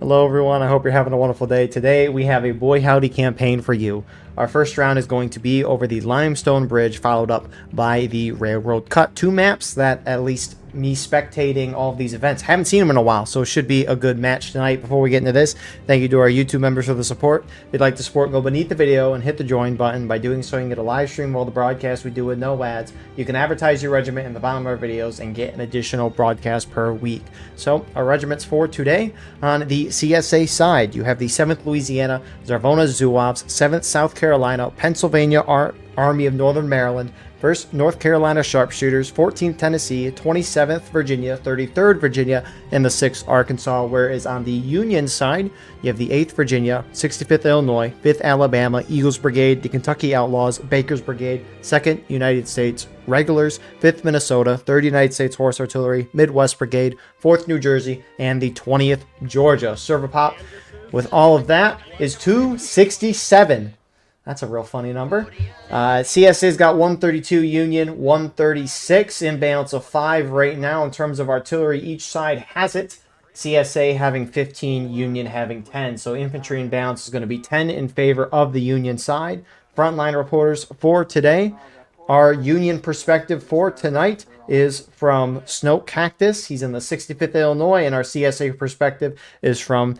Hello everyone, I hope you're having a wonderful day. Today we have a Boy Howdy campaign for you. Our first round is going to be over the Limestone Bridge, followed up by the Railroad Cut. Two maps that, at least me spectating all of these events, haven't seen them in a while, so it should be a good match tonight. Before we get into this, thank you to our YouTube members for the support. If you'd like to support, go beneath the video and hit the join button. By doing so, you can get a live stream of all the broadcasts we do with no ads. You can advertise your regiment in the bottom of our videos and get an additional broadcast per week. So, our regiments for today, on the CSA side, you have the 7th Louisiana Zarvona Zouaves, 7th South Carolina, Pennsylvania Army of Northern Maryland, 1st North Carolina Sharpshooters, 14th Tennessee, 27th Virginia, 33rd Virginia, and the 6th Arkansas. Whereas on the Union side, you have the 8th Virginia, 65th Illinois, 5th Alabama, Eagles Brigade, the Kentucky Outlaws, Baker's Brigade, 2nd United States Regulars, 5th Minnesota, 3rd United States Horse Artillery, Midwest Brigade, 4th New Jersey, and the 20th Georgia. Server pop with all of that is 267. That's a real funny number. CSA's got 132 Union, 136, imbalance of 5 right now in terms of artillery. Each side has it. CSA having 15, Union having 10. So infantry imbalance is going to be 10 in favor of the Union side. Frontline reporters for today. Our Union perspective for tonight is from Snow Cactus. He's in the 65th Illinois, and our CSA perspective is from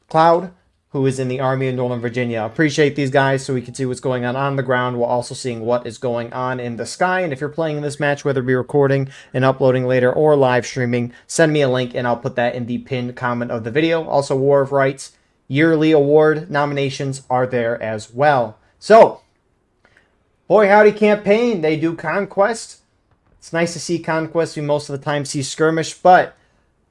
Cloud, who is in the Army of Northern Virginia. Appreciate these guys so we can see what's going on the ground while also seeing what is going on in the sky. And if you're playing in this match, whether it be recording and uploading later or live streaming, send me a link and I'll put that in the pinned comment of the video. Also, War of Rights yearly award nominations are there as well. So, Boy Howdy Campaign, they do Conquest. It's nice to see Conquest. We most of the time see Skirmish, but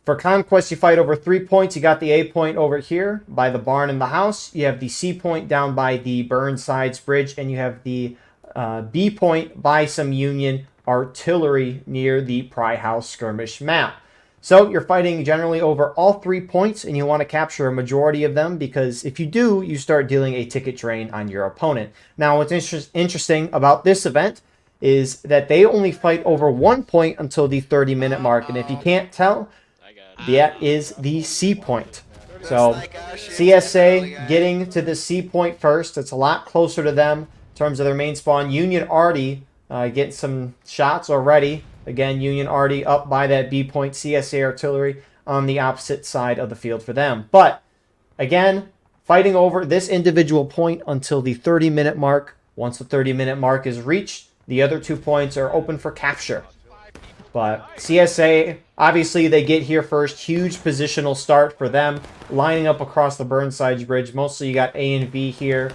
for Conquest, you fight over 3 points. You got the A point over here by the barn and the house. You have the C point down by the Burnsides Bridge, and you have the B point by some Union artillery near the Pry House skirmish map. So you're fighting generally over all 3 points, and you want to capture a majority of them, because if you do, you start dealing a ticket drain on your opponent. Now, what's interesting about this event is that they only fight over 1 point until the 30-minute mark, and if you can't tell, that is the C point. So CSA getting to the C point first. It's a lot closer to them in terms of their main spawn. Union already getting some shots already. Again, Union already up by that B point. CSA artillery on the opposite side of the field for them. But again, fighting over this individual point until the 30-minute mark. Once the 30-minute mark is reached, the other 2 points are open for capture. But CSA, obviously, they get here first. Huge positional start for them, lining up across the Burnsides Bridge. Mostly you got A and B here.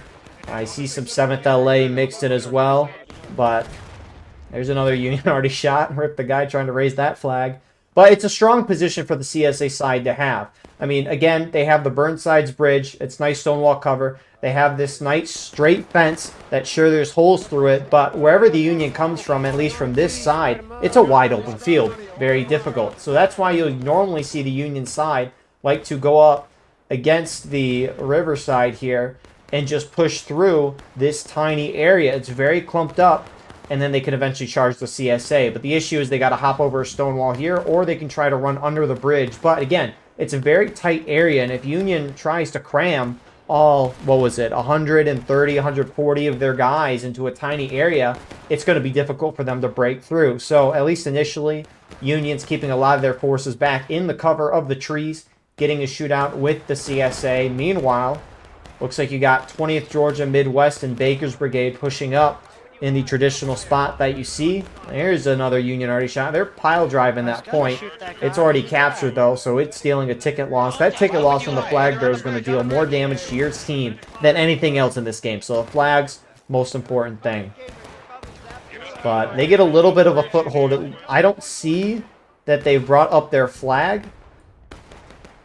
I see some 7th LA mixed in as well. But there's another Union already shot. Ripped the guy trying to raise that flag. But it's a strong position for the CSA side to have. I mean, again, they have the Burnsides Bridge. It's nice stonewall cover. They have this nice straight fence that sure there's holes through it, but wherever the Union comes from, at least from this side, it's a wide open field. Very difficult. So that's why you'll normally see the Union side like to go up against the riverside here and just push through this tiny area. It's very clumped up, and then they can eventually charge the CSA. But the issue is they got to hop over a stone wall here, or they can try to run under the bridge. But again, it's a very tight area, and if Union tries to cram all, 130, 140 of their guys into a tiny area, it's going to be difficult for them to break through. So at least initially, Union's keeping a lot of their forces back in the cover of the trees, getting a shootout with the CSA. Meanwhile, looks like you got 20th Georgia, Midwest, and Baker's Brigade pushing up in the traditional spot that you see. There's another Union already shot. They're pile driving that point. It's already captured, though, so it's dealing a ticket loss. That ticket loss from the flag bearer is going to deal more damage to your team than anything else in this game. So the flag's most important thing. But they get a little bit of a foothold. I don't see that they brought up their flag.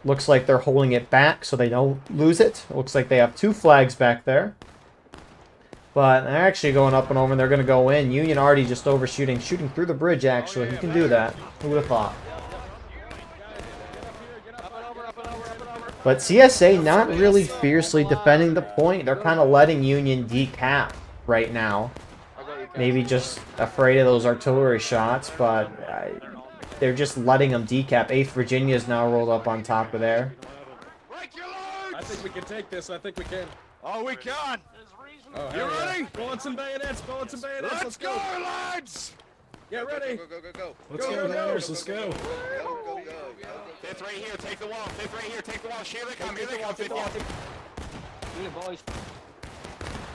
Looks like they're holding it back so they don't lose it. It looks like they have 2 flags back there. But they're actually going up and over, and they're going to go in. Union already just overshooting. Shooting through the bridge, actually. He can do that. Who would have thought? But CSA not really fiercely defending the point. They're kind of letting Union decap right now. Maybe just afraid of those artillery shots, but they're just letting them decap. 8th Virginia is now rolled up on top of there. I think we can take this. I think we can. Oh, we can. Oh, You ready? Bullets and bayonets. Bullets and bayonets. Let's go, lads. Get ready. Go. Let's go, guys. Let's go. Fifth right here. Take the wall. Fifth right here. Take the wall. Here they come. Here they come. Fifth wall.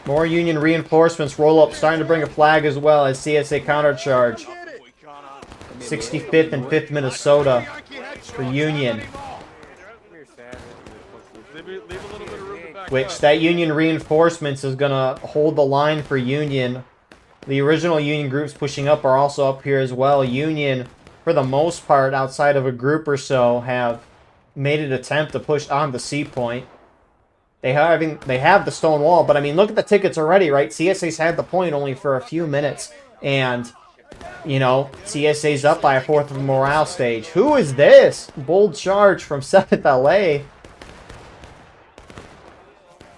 More Union reinforcements roll up, starting to bring a flag as well as CSA countercharge. 65th and 5th Minnesota for Union. Which that Union reinforcements is going to hold the line for Union. The original Union groups pushing up are also up here as well. Union, for the most part, outside of a group or so, have made an attempt to push on the C point. They have the stone wall, but I mean, look at the tickets already, right? CSA's had the point only for a few minutes, and you know, CSA's up by a fourth of a morale stage. Who is this? Bold charge from 7th LA.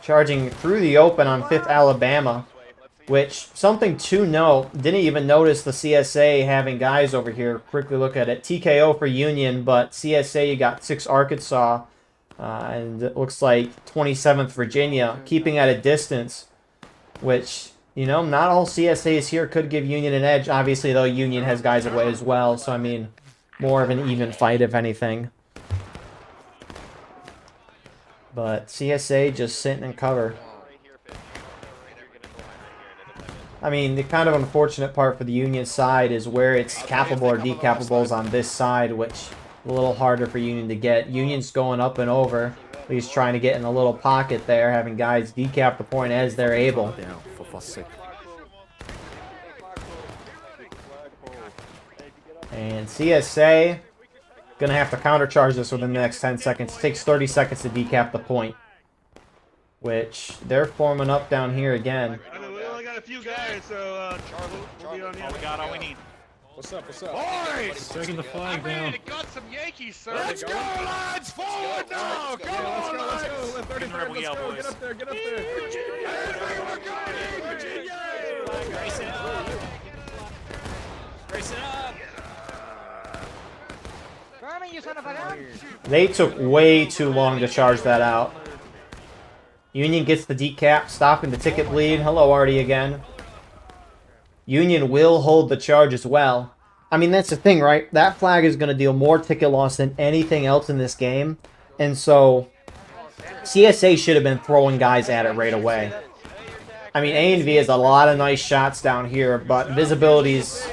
Charging through the open on 5th Alabama. Which, something to note, didn't even notice the CSA having guys over here. Quickly look at it. TKO for Union, but CSA, you got 6 Arkansas. And it looks like 27th Virginia, keeping at a distance. Which, you know, not all CSAs here could give Union an edge. Obviously, though, Union has guys away as well. So, I mean, more of an even fight, if anything. But CSA just sitting in cover. I mean, the kind of unfortunate part for the Union side is where it's capable or decapables on this side, which is a little harder for Union to get. Union's going up and over. He's trying to get in a little pocket there, having guys decap the point as they're able. And CSA gonna have to countercharge this within the next 10 seconds. It takes 30 seconds to decap the point. Which, they're forming up down here again. We only got a few guys, so we'll be on the We got all we need. What's up? What's up? Boys! Taking the flag down. Got some Yankees, sir. Let's go, lads! Forward now! Come on, Let's lads! go. 33rd, let's go. Get up there. Get up there. Virginia! Brace it up. Brace it up. They took way too long to charge that out. Union gets the decap, stopping the ticket bleed. Hello, Artie again. Union will hold the charge as well. I mean, that's the thing, right? That flag is going to deal more ticket loss than anything else in this game. And so, CSA should have been throwing guys at it right away. I mean, A&V has a lot of nice shots down here, but visibility's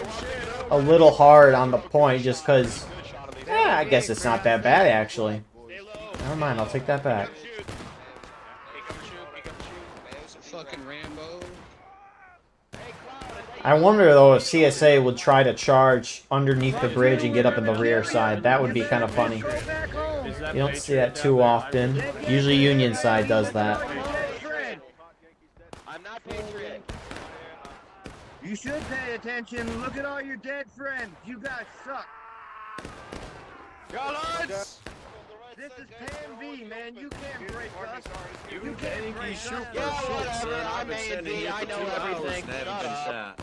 a little hard on the point just because... I guess it's not that bad, actually. Never mind, I'll take that back. I wonder, though, if CSA would try to charge underneath the bridge and get up in the rear side. That would be kind of funny. You don't see that too often. Usually Union side does that. I'm not Patriot. You should pay attention. Look at all your dead friends. You guys suck. Go, lads! This is POV, man. You can't break us. You can't break us. Yeah, whatever. I'm A&V. I know everything. Shut up.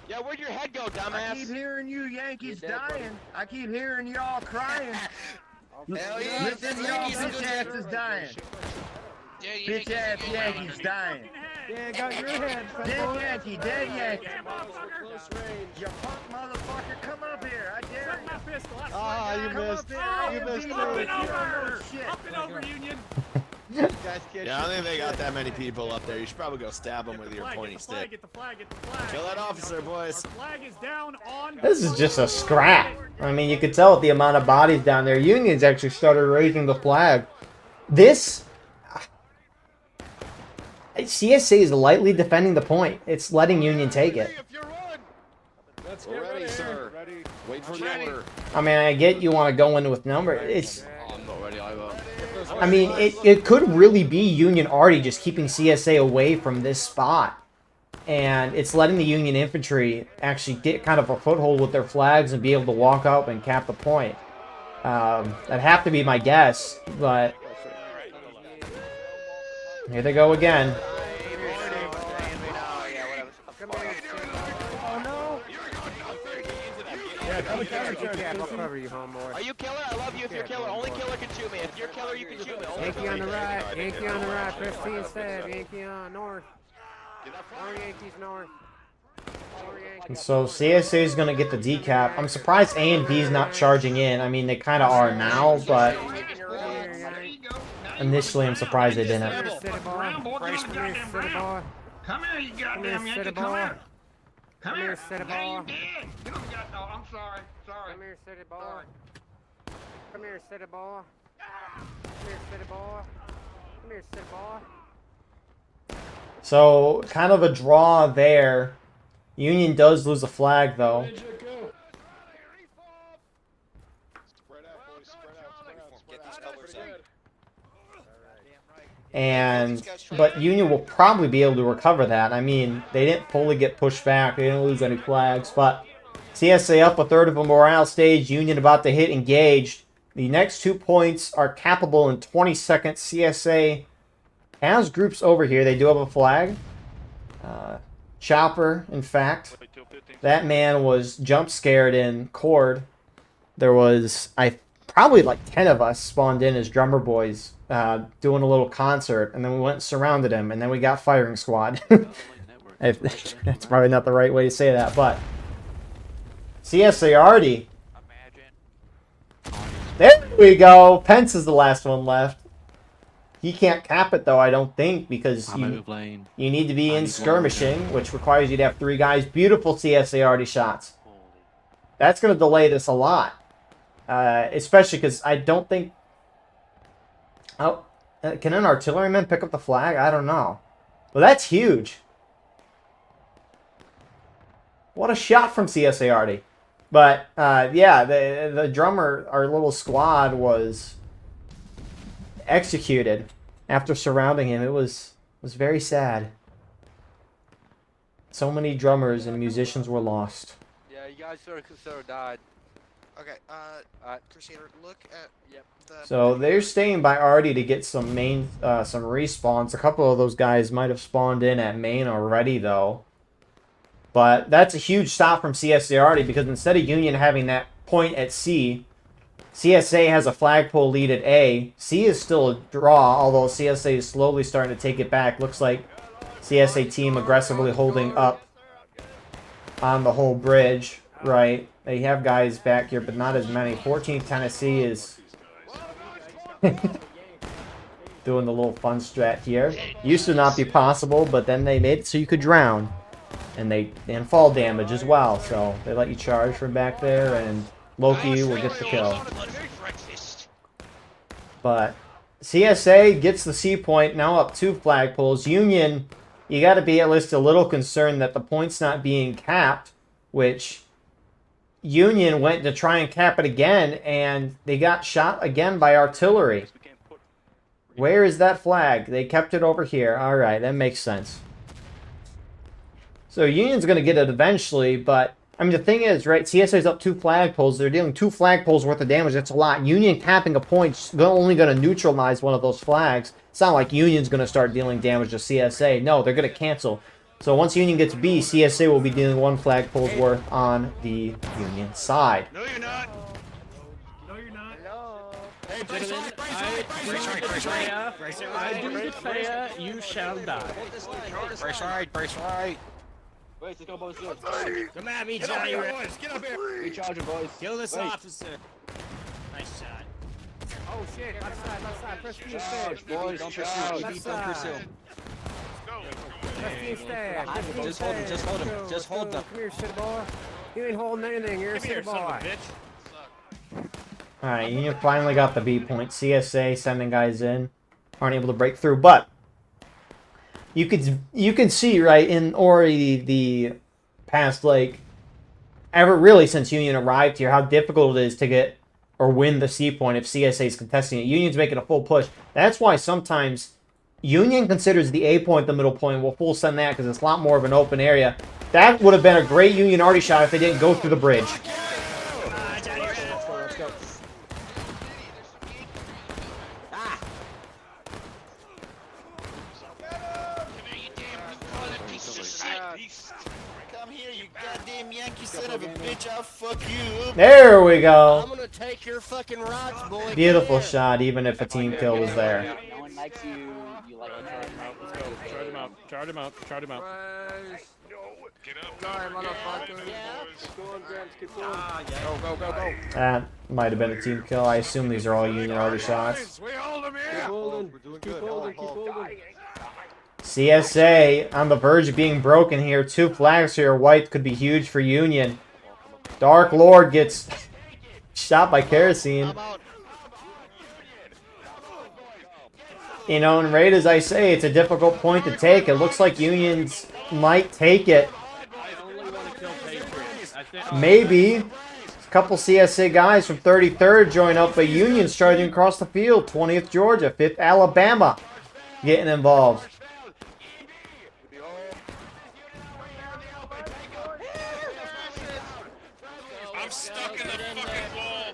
Yeah, where'd your head go, dumbass? I keep hearing you Yankees dying. I keep hearing y'all crying. Hell yeah. Listen, y'all bitch asses dying. Bitch ass Yankees dying. Yeah, got your head. Dead Yankee, dead Yankee. You punk motherfucker, come up here. I dare you. Ah, you missed. You missed too. Up and over, Union. Yeah, I don't think they got that many people up there. You should probably go stab them with your pointy stick. Get the flag, get the flag. Kill that officer, boys. Flag is down on. This is just a scrap. I mean, you could tell with the amount of bodies down there. Union's actually started raising the flag. This... CSA is lightly defending the point. It's letting Union take it. Let's We're get ready, ready. sir. Wait for the order. I mean, I get you want to go in with number. It's... Oh, I'm not ready either. I mean, it could really be Union already just keeping CSA away from this spot. And it's letting the Union infantry actually get kind of a foothold with their flags and be able to walk up and cap the point. That'd have to be my guess, but... Here they go again. Yeah, I'll cover you, homeboy. Are you killer? I love you if you're killer. Only killer can shoot me. If you're killer, you can shoot me. Only Yankee on the right. Yankee on the right. Pristine stab. Yankee on north. More Yankees north. More Yankees. And so CSA is going to get the decap. I'm surprised A and B is not charging in. I mean, they kind of are now, but initially I'm surprised they didn't. Come here, you goddamn Yankee, come here. Come here, city now ball. you did. You don't got, oh, I'm sorry, sorry. Come here, city ball. Come here, city ball. Come here, city ball. Come here, city ball. So, kind of a draw there. Union does lose a flag, though. Ninja, go. Spread out, boys. Spread out, spread out, spread Get these out. colors Pretty in. good. But Union will probably be able to recover that. I mean, they didn't fully get pushed back. They didn't lose any flags. But CSA up a third of a morale stage. Union about to hit engaged. The next 2 points are capable in 20 seconds. CSA has groups over here. They do have a flag. Chopper, in fact. That man was jump scared in Cord. There was, probably like 10 of us spawned in as drummer boys doing a little concert, and then we went and surrounded him, and then we got firing squad. That's probably not the right way to say that, but CSA already. There we go. Pence is the last one left. He can't cap it though, I don't think, because you need to be in skirmishing, which requires you to have 3 guys. Beautiful CSA already shots. That's going to delay this a lot. Especially because I don't think... Oh, can an artilleryman pick up the flag? I don't know. Well, that's huge. What a shot from CSA already. But, yeah, the drummer, our little squad, was executed after surrounding him. It was very sad. So many drummers and musicians were lost. Yeah, you guys sort of died. Okay, Crusader, look at the... So they're staying by Artie to get some some respawns. A couple of those guys might have spawned in at main already, though. But that's a huge stop from CSA Artie, because instead of Union having that point at C, CSA has a flagpole lead at A. C is still a draw, although CSA is slowly starting to take it back. Looks like CSA team aggressively holding up on the whole bridge, right? They have guys back here, but not as many. 14th Tennessee is doing the little fun strat here. Used to not be possible, but then they made it so you could drown. And fall damage as well, so they let you charge from back there, and Loki will get the kill. But CSA gets the C point, now up 2 flagpoles. Union, you got to be at least a little concerned that the point's not being capped, which Union went to try and cap it again, and they got shot again by artillery. Where is that flag? They kept it over here. All right, that makes sense. So Union's going to get it eventually, but I mean, the thing is, right, CSA's up 2 flagpoles. They're dealing 2 flagpoles worth of damage. That's a lot. Union capping a point's only going to neutralize one of those flags. It's not like Union's going to start dealing damage to CSA. No, they're going to cancel. So once Union gets B, CSA will be dealing 1 flagpole's worth on the Union side. No, you're not. No, you're not. Hey, brace right, brace right. Brace right. I do declare you shall die. Brace right, brace right. Wait, let's go, boys. Come at me, Get up Johnny. here, boys. Get up here. Recharge your boys. Kill this Wait. officer. Nice shot. Oh shit, left side, Pristine Charge, stab. boys. Don't pursue. Left side. Pristine stab. Just hold him, just hold him, just hold them. Come here, city boy. You ain't holding anything, you're a Come here, city son of boy. a bitch. Alright, Union finally got the B point. CSA sending guys in. Aren't able to break through, but you can see, right, in already the past, like, really since Union arrived here, how difficult it is to get or win the C point if CSA is contesting it. Union's making a full push. That's why sometimes Union considers the A point the middle point. We'll full send that because it's a lot more of an open area. That would have been a great Union Artie shot if they didn't go through the bridge. Let's go. Come here, you goddamn Yankee son of a bitch, I'll fuck you. There we I'm go. gonna take your fucking rods, boy. Beautiful shot, even if a team kill was there. No one likes you. You like Let's go. Charge him out. Charge him out. Charge him out. Get up. Sorry, motherfucker. Keep going, Grams, keep going. Go, go, go, go. That might have been a team kill. I assume these are all Union Army shots. We hold him Keep here. holding. Keep holding. Keep holding. CSA on the verge of being broken here. 2 flags here. White could be huge for Union. Dark Lord gets shot by kerosene. I'm out. You know, and right as I say, it's a difficult point to take. It looks like Unions might take it. I only want to kill Patriots. I think. Maybe. A couple CSA guys from 33rd join up, but Union's charging across the field. 20th Georgia, 5th Alabama getting involved. I'm stuck in the fucking wall.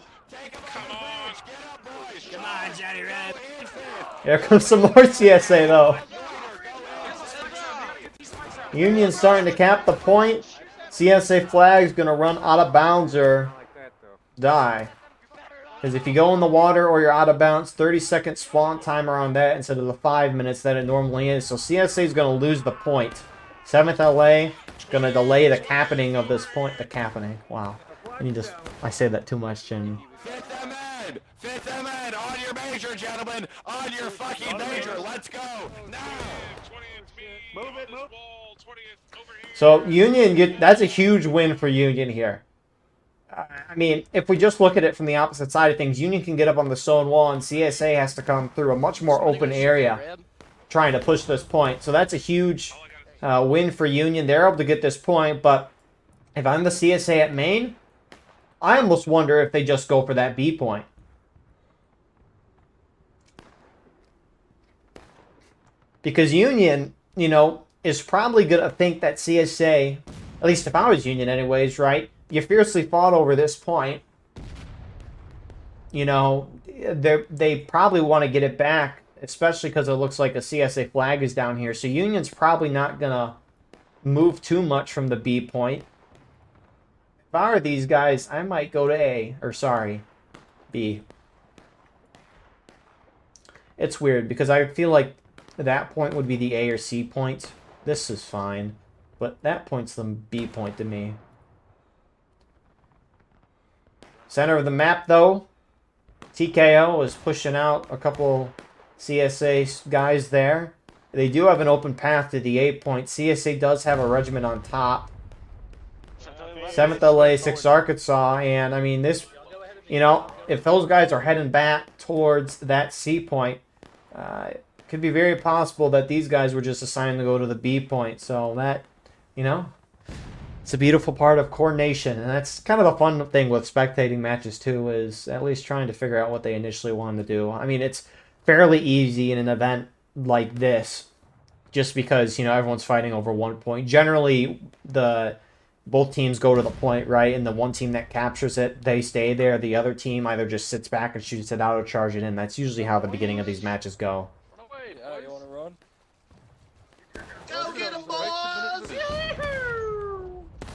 Come on. Come on, Johnny Red. Here comes some more CSA though. Union starting to cap the point. CSA flag's gonna run out of bounds or die. Because if you go in the water or you're out of bounds, 30-second spawn timer on that instead of the 5 minutes that it normally is. So CSA is gonna lose the point. 7th LA gonna delay the capping of this point. The capping. Wow. I say that too much, Jimmy. Fifth Med. Fifth Med. On your major, gentlemen. On your fucking major. Let's go. Now. Move it, move. So Union that's a huge win for Union here. I mean, if we just look at it from the opposite side of things, Union can get up on the stone wall and CSA has to come through a much more open area trying to push this point. So that's a huge win for Union. They're able to get this point, but if I'm the CSA at Maine, I almost wonder if they just go for that B point. Because Union, you know, is probably going to think that CSA, at least if I was Union anyways, right? You fiercely fought over this point. You know, they probably want to get it back, especially because it looks like a CSA flag is down here. So Union's probably not going to move too much from the B point. If I were these guys, I might go to A, or sorry, B. It's weird because I feel like that point would be the A or C point. This is fine, but that point's the B point to me. Center of the map, though, TKO is pushing out a couple CSA guys there. They do have an open path to the 8 point. CSA does have a regiment on top. 7th LA, 6th Arkansas, and I mean this, you know, if those guys are heading back towards that C point, it could be very possible that these guys were just assigned to go to the B point. So that, you know, it's a beautiful part of coordination, and that's kind of the fun thing with spectating matches too, is at least trying to figure out what they initially wanted to do. I mean, it's fairly easy in an event like this, just because, you know, everyone's fighting over 1 point. Generally, both teams go to the point, right? And the one team that captures it, they stay there. The other team either just sits back and shoots it out or charge it in. That's usually how the beginning of these matches go. Yeah, you want to run? Go get him, boys!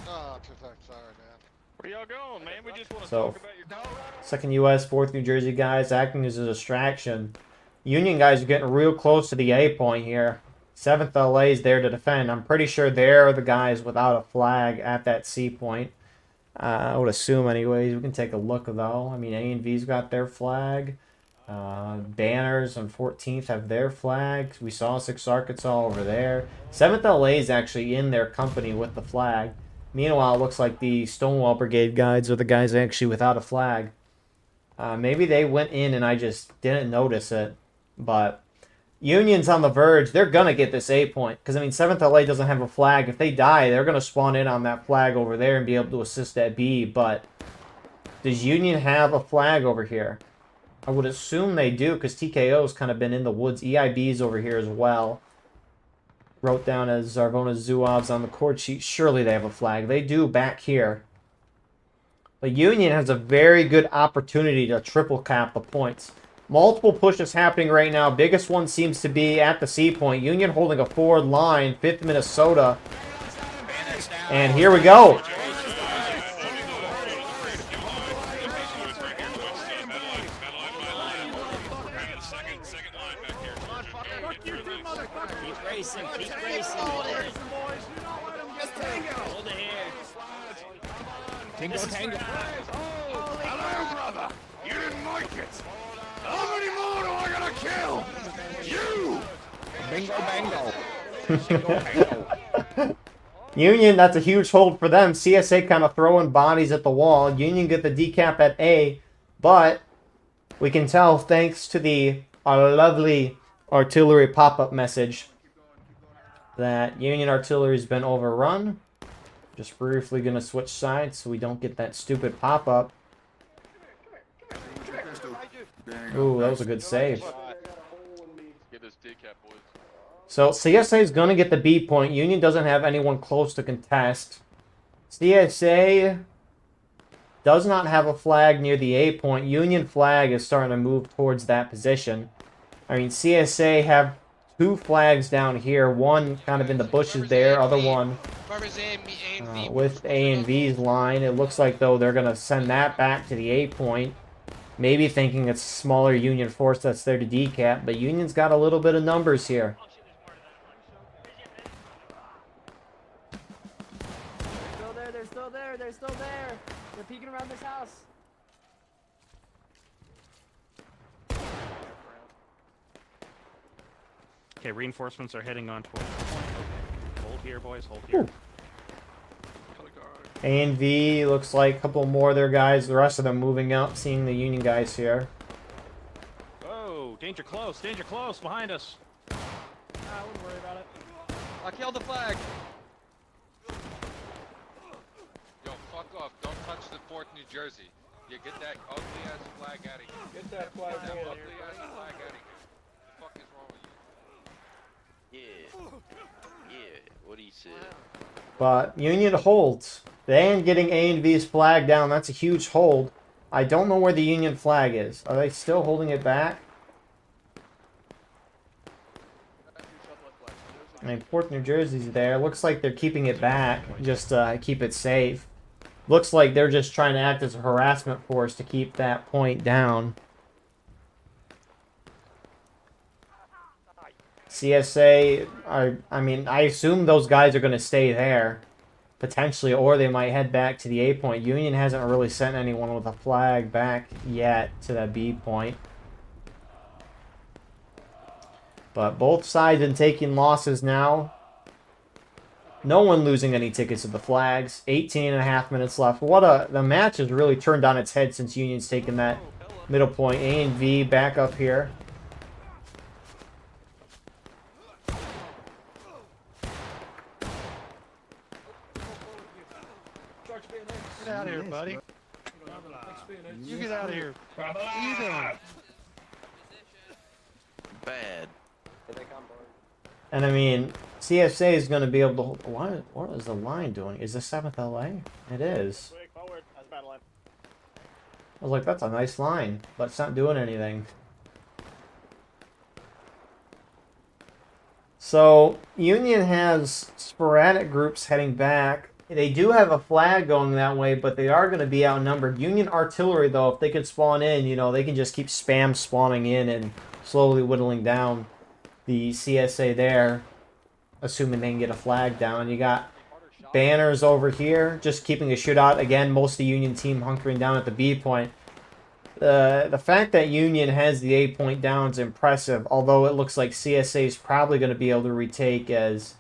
Oh, sorry, man. Where y'all going, man? We just want to So, talk about your 2nd U.S., 4th New Jersey guys acting as a distraction. Union guys are getting real close to the A point here. 7th LA is there to defend. I'm pretty sure they're the guys without a flag at that C point. I would assume anyways. We can take a look though. I mean, A and V's got their flag. Banners on 14th have their flag. We saw 6th Arkansas over there. 7th LA is actually in their company with the flag. Meanwhile, it looks like the Stonewall Brigade guys are the guys actually without a flag. Maybe they went in and I just didn't notice it. But Union's on the verge. They're going to get this A point. Because, I mean, 7th LA doesn't have a flag. If they die, they're going to spawn in on that flag over there and be able to assist at B. But does Union have a flag over here? I would assume they do, because TKO's kind of been in the woods. EIB's over here as well. Wrote down as Zarvona Zuov's on the chord sheet. Surely they have a flag. They do back here. But Union has a very good opportunity to triple cap the points. Multiple pushes happening right now. Biggest one seems to be at the C point. Union holding a forward line. 5th Minnesota. And here we go. racing. Keep racing. Hold it here. Tango, tango. Hello, brother. You didn't like it. How many more do I gotta kill? You. Bingo, bango. Union, that's a huge hold for them. CSA kind of throwing bodies at the wall. Union get the decap at A, but we can tell thanks to our lovely artillery pop-up message that Union artillery's been overrun. Just briefly going to switch sides so we don't get that stupid pop-up. Ooh, that was a good save. So CSA is going to get the B point. Union doesn't have anyone close to contest. CSA does not have a flag near the A point. Union flag is starting to move towards that position. I mean, CSA have 2 flags down here. One kind of in the bushes there. Other one with A and V's line. It looks like, though, they're going to send that back to the A point. Maybe thinking it's a smaller Union force that's there to decap. But Union's got a little bit of numbers here. They're still there. They're peeking around this house. Okay, reinforcements are heading on towards the point. Hold here, boys. Hold here. A and V looks like a couple more of their guys. The rest of them moving up, seeing the Union guys here. Oh, danger close behind us. I wouldn't worry about it. I killed the flag. Yo, fuck off. Don't touch the Fort New Jersey. You get that ugly ass flag out of here. Get that flag Get that out of ugly ass flag out of here. What the fuck is wrong with you? Yeah, what he said. But Union holds. They ain't getting A and V's flag down. That's a huge hold. I don't know where the Union flag is. Are they still holding it back? I mean, Port New Jersey's there. Looks like they're keeping it back just to keep it safe. Looks like they're just trying to act as a harassment force to keep that point down. CSA, I mean, I assume those guys are going to stay there, potentially, or they might head back to the A point. Union hasn't really sent anyone with a flag back yet to that B point. But both sides in taking losses now. No one losing any tickets to the flags. 18.5 minutes left. The match has really turned on its head since Union's taken that middle point. A and V back up here. Get out of here, buddy. You get out of here. What are you doing? Bad. And I mean, CSA is going to be able to hold. What is the line doing? Is this 7th LA? It is. I was like, that's a nice line, but it's not doing anything. So, Union has sporadic groups heading back. They do have a flag going that way, but they are going to be outnumbered. Union artillery, though, if they could spawn in, you know, they can just keep spam spawning in and slowly whittling down the CSA there, assuming they can get a flag down. You got banners over here, just keeping a shootout. Again, most of the Union team hunkering down at the B point. The fact that Union has the A point down is impressive, although it looks like CSA is probably going to be able to retake, as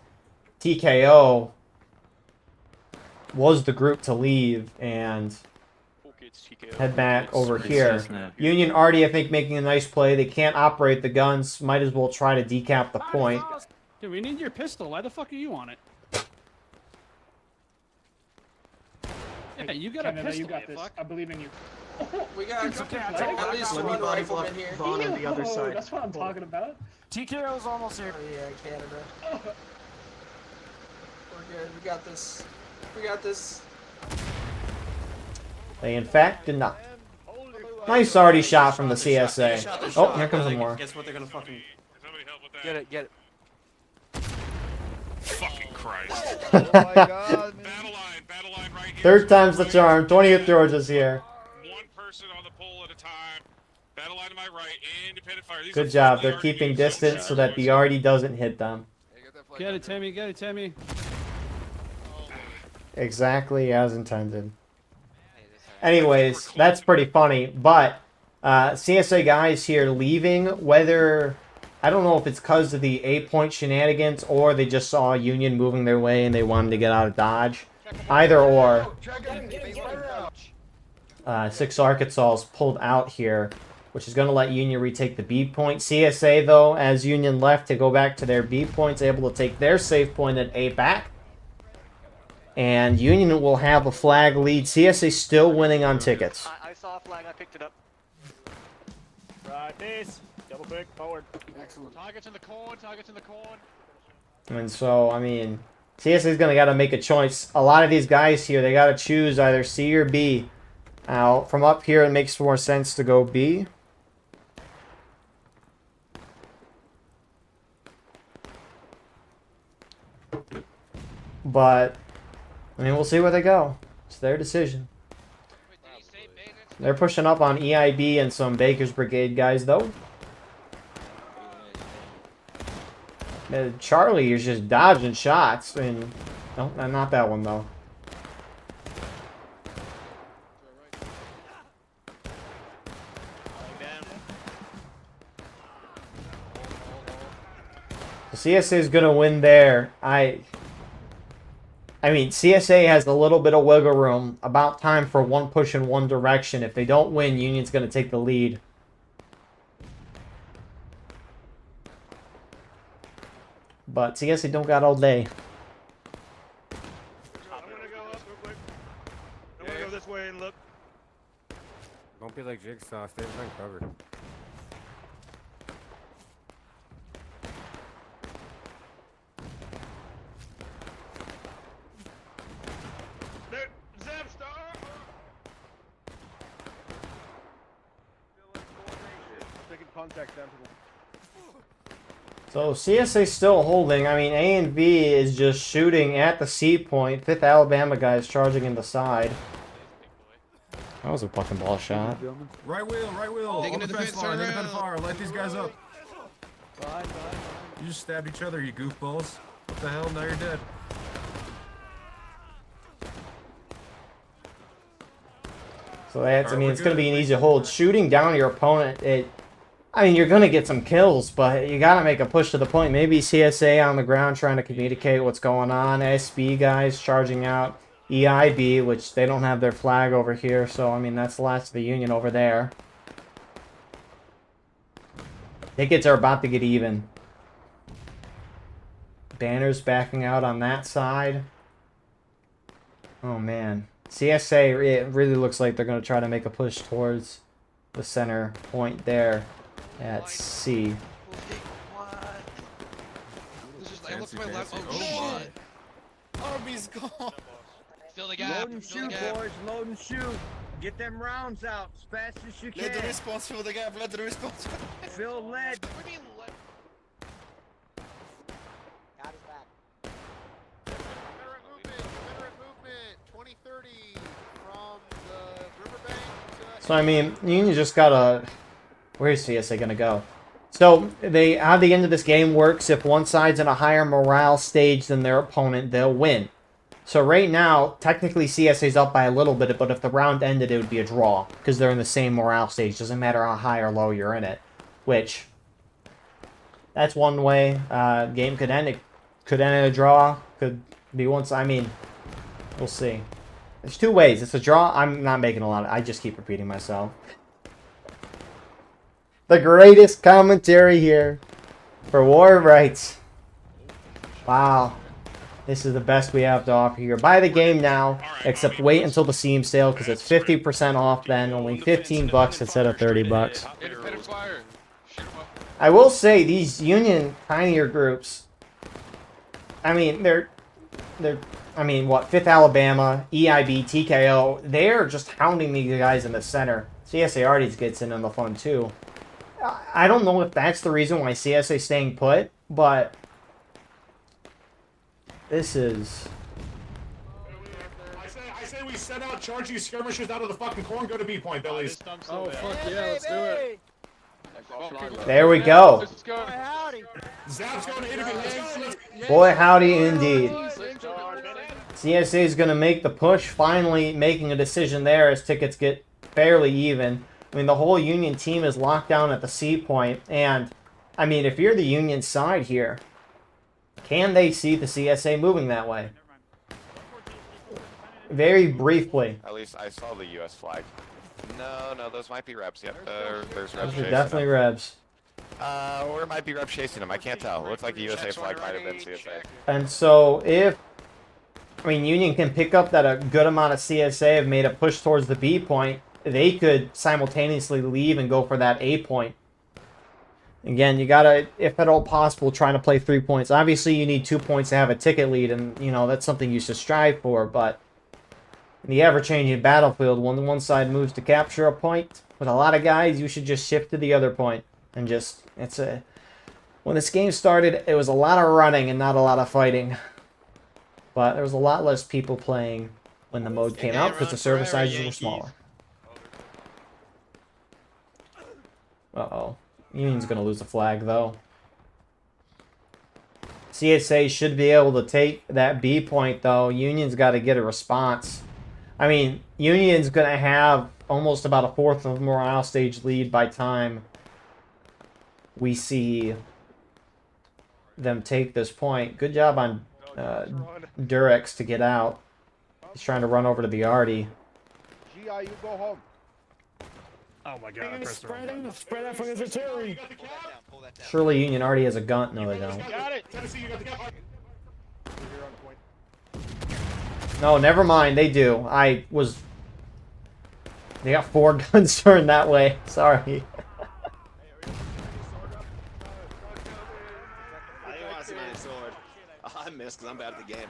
TKO was the group to leave and head back over here. Union already, I think, making a nice play. They can't operate the guns. Might as well try to decap the point. Dude, we need your pistol. Why the fuck are you on it? Yeah, you got a pistol. You got this. I believe in you. We got at least one rifleman here. On the other side. That's what I'm talking about. TKO's almost here. Oh, yeah, Canada. We're good. We got this. We got this. They, in fact, did not. Nice already shot from the CSA. Oh, here comes some more. Guess what they're gonna fucking Get it, get it. Fucking Christ. Oh my god, man. Battle line right here. Third time's the charm. 20th Georgia's here. One person on the pole at a time. Battle line to my right. Independent fire. Good job. They're keeping distance so that the arty doesn't hit them. Get it, Timmy. Get it, Timmy. Exactly as intended. Anyways, that's pretty funny. But CSA guys here leaving, whether... I don't know if it's because of the 8-point shenanigans or they just saw Union moving their way and they wanted to get out of Dodge. Either or. 6 Arkansas pulled out here, which is going to let Union retake the B point. CSA, though, as Union left to go back to their B points, able to take their safe point at A back. And Union will have a flag lead. CSA still winning on tickets. I saw a flag. I picked it up. Right, this. Double quick, forward. Excellent. Targets in the corn, targets in the corn. And so, I mean, CSA's going to got to make a choice. A lot of these guys here, they got to choose either C or B. Now, from up here, it makes more sense to go B. But, I mean, we'll see where they go. It's their decision. They're pushing up on EIB and some Baker's Brigade guys, though. Charlie is just dodging shots. And no, not that one, though. CSA is going to win there. I mean, CSA has a little bit of wiggle room. About time for one push in one direction. If they don't win, Union's going to take the lead. But CSA don't got all day. I'm gonna go up real quick. I'm gonna go this way and look. Don't be like Jigsaw. Stay behind cover. There, Zapstar! Taking contact down to the... So CSA still holding. I mean, A and B is just shooting at the C point. 5th Alabama guy is charging in the side. That was a fucking ball shot. Right wheel, right wheel. Taking the defense, turn around. Light these guys up. You just stabbed each other, you goofballs. What the hell? Now you're dead. So that's, I mean, it's going to be an easy hold. Shooting down your opponent, I mean, you're going to get some kills, but you got to make a push to the point. Maybe CSA on the ground trying to communicate what's going on. SB guys charging out. EIB, which they don't have their flag over here, so, I mean, that's the last of the Union over there. Tickets are about to get even. Banners backing out on that side. Oh, man. CSA, it really looks like they're going to try to make a push towards the center point there at C. Arby's gone. Fill the gap. Load and shoot, boys. Load and shoot. Get them rounds out as fast as you can. Let the response fill the gap. Let the response. Fill lead. What do you mean lead? Got his back. Confederate movement, 2030 from the riverbank to... So, I mean, Union just got a... Where's CSA going to go? So, how the end of this game works, if one side's in a higher morale stage than their opponent, they'll win. So right now, technically CSA's up by a little bit, but if the round ended, it would be a draw, because they're in the same morale stage. Doesn't matter how high or low you're in it. Which, that's one way. Game could end. It could end in a draw. Could be one side. I mean, we'll see. There's two ways. It's a draw. I'm not making a lot of... I just keep repeating myself. The greatest commentary here for War of Rights. Wow. This is the best we have to offer here. Buy the game now, except wait until the Steam sale, because it's 50% off then, only 15 bucks instead of 30 bucks. I will say, these Union tinier groups, I mean, I mean, what, 5th Alabama, EIB, TKO, they're just hounding these guys in the center. CSA already gets in on the fun, too. I don't know if that's the reason why CSA is staying put, but... This is... I say we set out, charge these skirmishers out of the fucking corn, go to B point, Billies. Oh, fuck yeah, let's do it. There we go. Zap's going to interview. Let's go. Boy, howdy indeed. CSA is going to make the push, finally making a decision there as tickets get fairly even. I mean, the whole Union team is locked down at the C point, and, I mean, if you're the Union side here, can they see the CSA moving that way? Very briefly. At least I saw the U.S. flag. No, those might be reps. Yep, there's reps Those chasing are definitely them. Rebs. Or it might be reps chasing them. I can't tell. It looks like the USA flag might have been CSA. And so if, I mean, Union can pick up that a good amount of CSA have made a push towards the B point, they could simultaneously leave and go for that A point. Again, you gotta, if at all possible, trying to play 3 points. Obviously, you need 2 points to have a ticket lead, and, you know, that's something you should strive for, but in the ever-changing battlefield, when one side moves to capture a point, with a lot of guys, you should just shift to the other point. And just, when this game started, it was a lot of running and not a lot of fighting. But there was a lot less people playing when the mode came out, because the server sizes were smaller. Uh-oh. Union's going to lose a flag, though. CSA should be able to take that B point, though. Union's got to get a response. I mean, Union's going to have almost about a fourth of morale stage lead by time we see them take this point. Good job on Durex to get out. He's trying to run over to the Artie. GI, you go home. Oh my god, Spread out from his artillery. Surely Union already has a gun. No, they don't. Got it. Tennessee, you got the cap. No, never mind. They do. They got 4 guns turned that way. Sorry. I didn't want to see my sword. I missed because I'm bad at the game.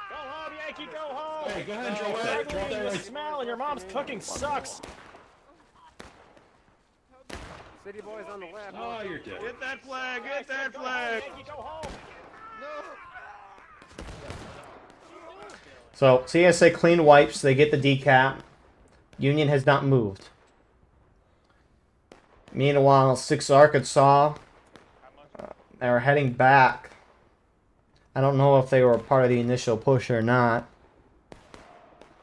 Go home, Yankee, go home. Hey, go ahead, Joe. Drop that right. Smell and your mom's cooking sucks. City boys on the left. Oh, you're dead. Get that flag, get that flag. Yankee, go home. So, CSA clean wipes. They get the decap. Union has not moved. Meanwhile, 6 Arkansas are heading back. I don't know if they were a part of the initial push or not.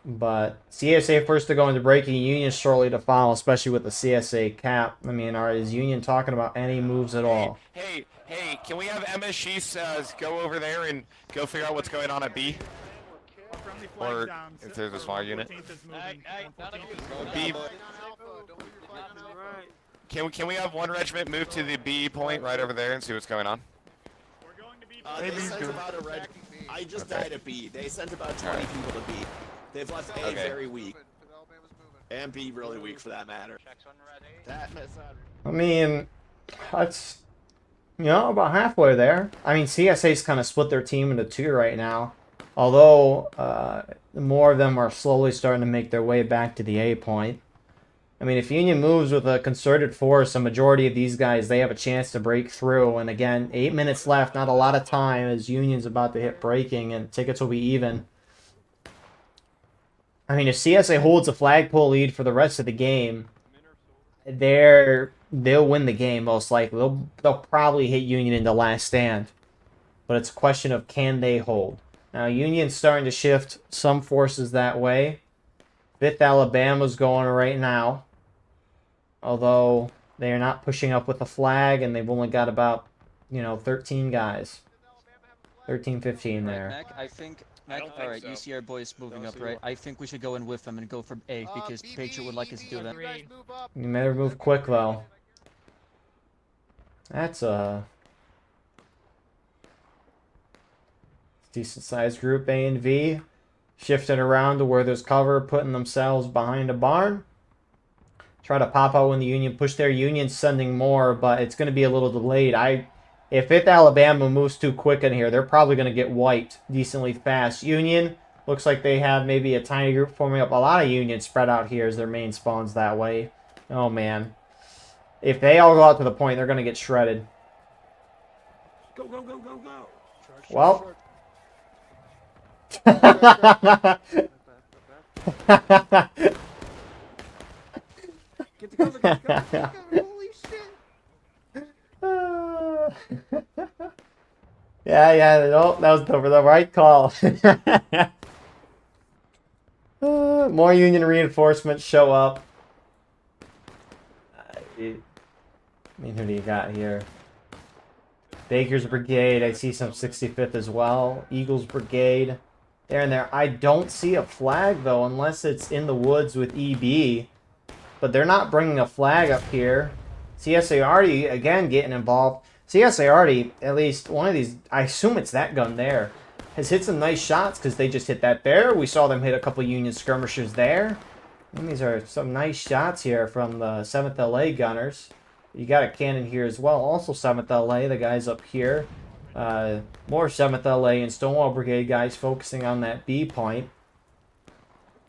But CSA first to go into breaking, Union shortly to follow, especially with the CSA cap. I mean, is Union talking about any moves at all? Hey, can we have MSG go over there and go figure out what's going on at B? Or if there's a smaller unit. B. Can we have one regiment move to the B point right over there and see what's going on? They sent about I just died at B. They sent about 20 people to B. They've left A very weak. And B really weak for that matter. I mean, that's, you know, about halfway there. I mean, CSA's kind of split their team into 2 right now. Although, more of them are slowly starting to make their way back to the A point. I mean, if Union moves with a concerted force, a majority of these guys, they have a chance to break through. And again, 8 minutes left, not a lot of time as Union's about to hit breaking and tickets will be even. I mean, if CSA holds a flagpole lead for the rest of the game, they'll win the game most likely. They'll probably hit Union in the last stand. But it's a question of can they hold. Now, Union's starting to shift some forces that way. 5th Alabama's going right now. Although they are not pushing up with a flag, and they've only got about, 13 guys. 13, 15 there. Mac, I think... Alright, you see our boys moving up, right? I think we should go in with them and go for A, because Patriot would like us to do that. You better move quick, though. That's a decent-sized group, A and V. Shifting around to where there's cover, putting themselves behind a barn. Try to pop out when the Union push there. Union's sending more, but it's going to be a little delayed. If 5th Alabama moves too quick in here, they're probably going to get wiped decently fast. Union, looks like they have maybe a tiny group forming up. A lot of Union spread out here as their main spawns that way. Oh, man. If they all go out to the point, they're going to get shredded. Go, go, go, go, go. Well. Get the cover, get the cover. Holy shit. Yeah. No, that was the right call. More Union reinforcements show up. I mean, who do you got here? Baker's Brigade. I see some 65th as well. Eagles Brigade. There and there. I don't see a flag, though, unless it's in the woods with EB. But they're not bringing a flag up here. CSA already, again, getting involved. CSA already, at least one of these, I assume it's that gun there, has hit some nice shots because they just hit that there. We saw them hit a couple Union skirmishers there. And these are some nice shots here from the 7th LA gunners. You got a cannon here as well. Also 7th LA, the guys up here. More 7th LA and Stonewall Brigade guys focusing on that B point.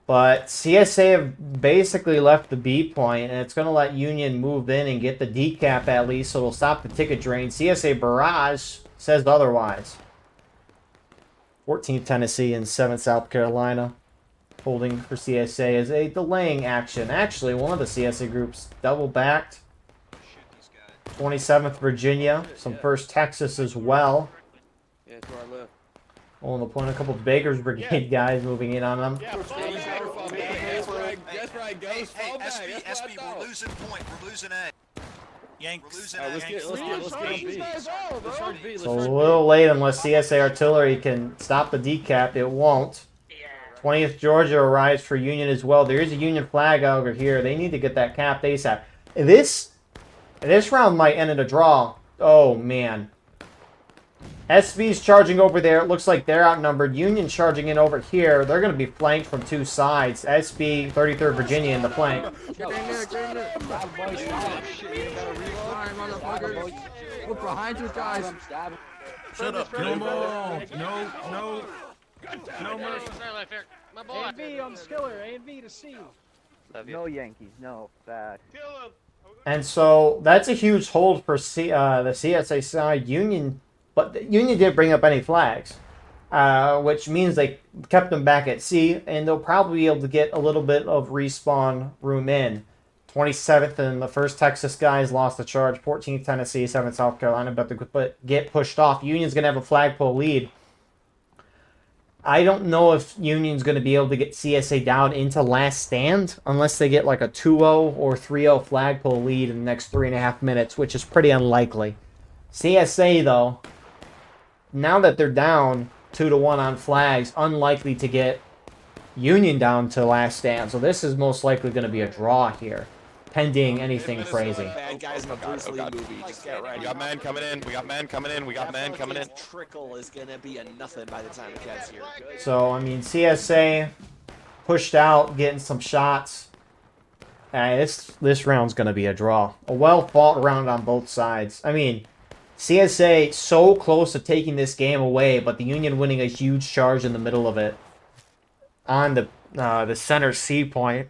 But CSA have basically left the B point, and it's going to let Union move in and get the decap at least, so it'll stop the ticket drain. CSA Barrage says otherwise. 14th Tennessee and 7th South Carolina holding for CSA as a delaying action. Actually, one of the CSA groups double-backed. 27th Virginia, some 1st Texas as well. Yeah, to our left. On the point, a couple of Baker's Brigade guys moving in on them. That's right, guys. Hey, SB, we're losing point. We're losing A. Yank, we're losing A. Let's get B. It's a little late unless CSA Artillery can stop the decap. It won't. 20th Georgia arrives for Union as well. There is a Union flag over here. They need to get that capped ASAP. This round might end in a draw. Oh, man. SB's charging over there. It looks like they're outnumbered. Union charging in over here. They're going to be flanked from two sides. SB, 33rd Virginia in the flank. Look behind you guys. Shut up. No more. No mercy. My boy. A and B on the skiller. A and B to C. No Yankees. No. Bad. And so that's a huge hold for the CSA side. Union, but Union didn't bring up any flags, which means they kept them back at C, and they'll probably be able to get a little bit of respawn room in. 27th and the 1st Texas guys lost the charge. 14th Tennessee, 7th South Carolina, but they get pushed off. Union's going to have a flagpole lead. I don't know if Union's going to be able to get CSA down into last stand unless they get like a 2-0 or 3-0 flagpole lead in the next 3.5 minutes, which is pretty unlikely. CSA, though, now that they're down 2-1 on flags, unlikely to get Union down to last stand. So this is most likely going to be a draw here, pending anything crazy. Bad guys in a Bruce Lee movie. Just get ready. We got men coming in. We got men coming in. We got men coming in. Trickle is gonna be a nothing by the time it gets here. So I mean, CSA pushed out, getting some shots. This round's gonna be a draw. A well fought round on both sides. I mean, CSA so close to taking this game away, but the Union winning a huge charge in the middle of it on the center C point.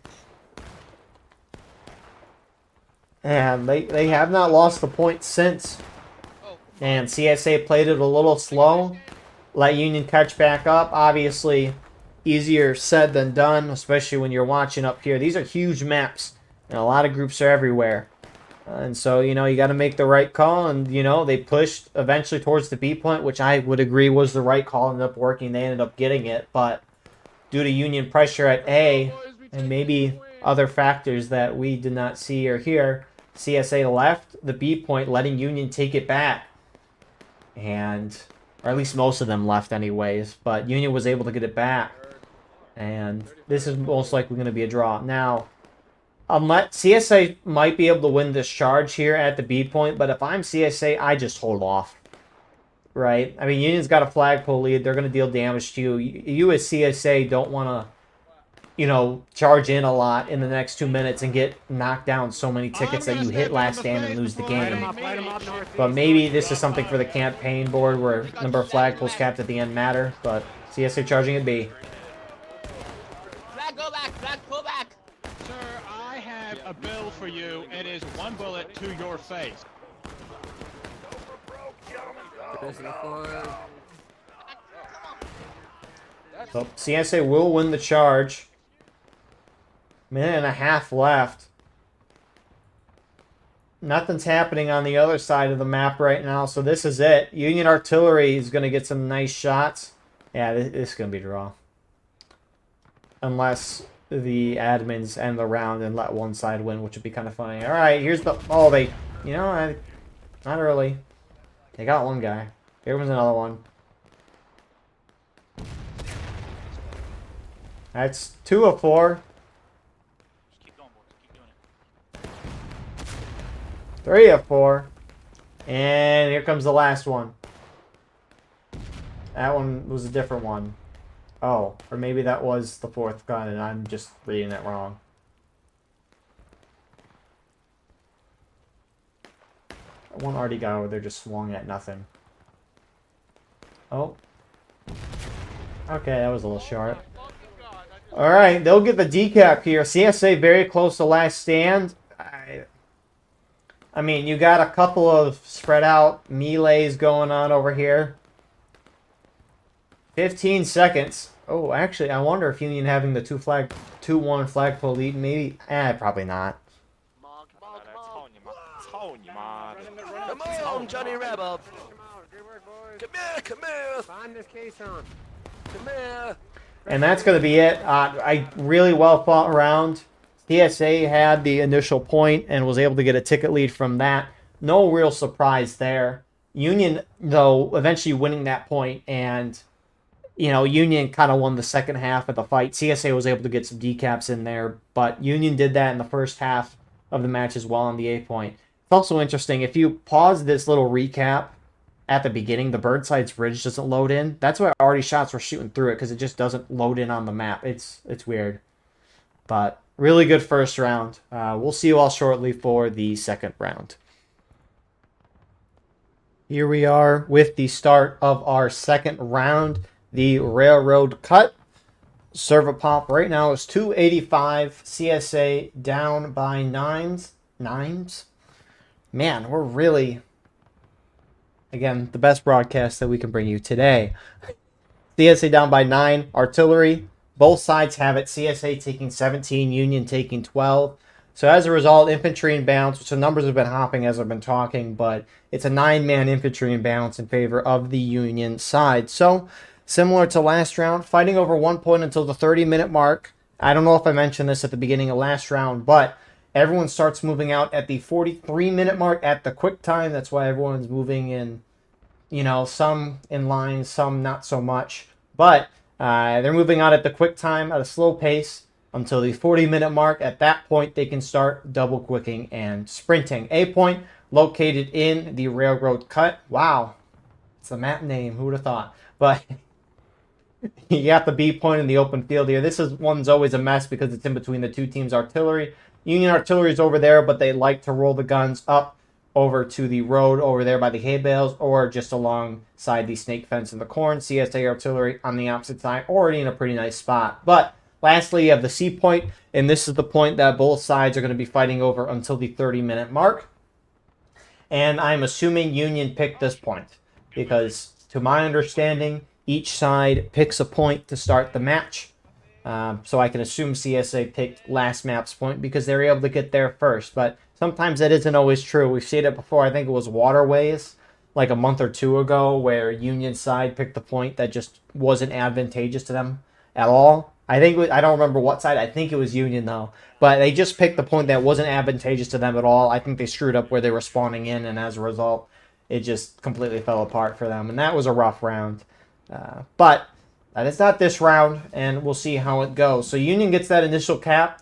And they have not lost the point since. And CSA played it a little slow. Let Union catch back up. Obviously, easier said than done, especially when you're watching up here. These are huge maps, and a lot of groups are everywhere. And so, you got to make the right call. And, they pushed eventually towards the B point, which I would agree was the right call. Ended up working. They ended up getting it. But due to Union pressure at A, and maybe other factors that we did not see or hear, CSA left the B point, letting Union take it back. Or at least most of them left anyways. But Union was able to get it back. And this is most likely going to be a draw. Now, CSA might be able to win this charge here at the B point, but if I'm CSA, I just hold off. Right? I mean, Union's got a flagpole lead. They're going to deal damage to you. You as CSA don't want to, charge in a lot in the next 2 minutes and get knocked down so many tickets that you hit last stand and lose the game. But maybe this is something for the campaign board where number of flagpoles capped at the end matter. But CSA charging at B. Flag, go back. Flag, pull back. Sir, I have a bill for you. It is 1 bullet to your face. So CSA will win the charge. Minute and a half left. nothing's happening on the other side of the map right now, so this is it. Union Artillery is going to get some nice shots. Yeah, this is going to be a draw. Unless the admins end the round and let one side win, which would be kind of funny. All right, here's the... Oh, they... You know, not early. They got one guy. Here comes another one. That's 2 of 4. Just keep going, boys. Keep doing it. 3 of 4. And here comes the last one. That one was a different one. Oh, or maybe that was the 4th gun and I'm just reading it wrong. One already got over there, just swung at nothing. Oh. Okay, that was a little short. Alright, they'll get the decap here. CSA very close to last stand. I mean, you got a couple of spread out melees going on over here. 15 seconds. Oh, actually, I wonder if Union having the 2-1 flagpole lead, maybe... probably not. Come on, Johnny Rebel. Come here. Find this case on. Come here. And that's going to be it. I really well fought round. TSA had the initial point and was able to get a ticket lead from that. No real surprise there. Union, though, eventually winning that point, and, you know, Union kind of won the second half of the fight. CSA was able to get some decaps in there, but Union did that in the first half of the match as well on the A point. It's also interesting, if you pause this little recap at the beginning, the Birdside's Bridge doesn't load in. That's why already shots were shooting through it, because it just doesn't load in on the map. It's weird. But really good first round. We'll see you all shortly for the second round. Here we are with the start of our second round. The Railroad Cut. Server pop right now is 285. CSA down by 9s. Man, we're really... Again, the best broadcast that we can bring you today. CSA down by 9. Artillery. Both sides have it. CSA taking 17. Union taking 12. So as a result, infantry and balance, which the numbers have been hopping as I've been talking, but it's a 9-man infantry and balance in favor of the Union side. So, similar to last round, fighting over 1 point until the 30-minute mark. I don't know if I mentioned this at the beginning of last round, but everyone starts moving out at the 43-minute mark at the quick time. That's why everyone's moving in, you know, some in line, some not so much. But they're moving out at the quick time at a slow pace until the 40-minute mark. At that point, they can start double quicking and sprinting. A point located in the Railroad Cut. Wow, it's a map name. Who would have thought? But you got the B point in the open field here. This one's always a mess because it's in between the two teams' artillery. Union artillery is over there, but they like to roll the guns up over to the road over there by the hay bales, or just alongside the snake fence in the corn. CSA artillery on the opposite side, already in a pretty nice spot. But lastly, you have the C point, and this is the point that both sides are going to be fighting over until the 30-minute mark. And I'm assuming Union picked this point, because to my understanding, each side picks a point to start the match. So I can assume CSA picked last map's point because they were able to get there first. But sometimes that isn't always true. We've seen it before. I think it was Waterways like a month or two ago where Union side picked the point that just wasn't advantageous to them at all. I don't remember what side. I think it was Union, though. But they just picked the point that wasn't advantageous to them at all. I think they screwed up where they were spawning in, and as a result, it just completely fell apart for them. And that was a rough round. But that is not this round, and we'll see how it goes. So Union gets that initial cap.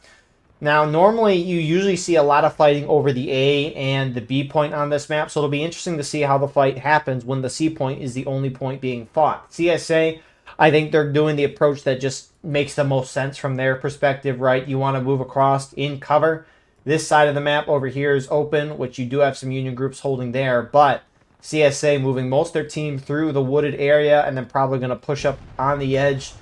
Now, normally you usually see a lot of fighting over the A and the B point on this map, so it'll be interesting to see how the fight happens when the C point is the only point being fought. CSA, I think they're doing the approach that just makes the most sense from their perspective, right? You want to move across in cover. This side of the map over here is open, which you do have some Union groups holding there, but CSA moving most of their team through the wooded area and then probably going to push up on the edge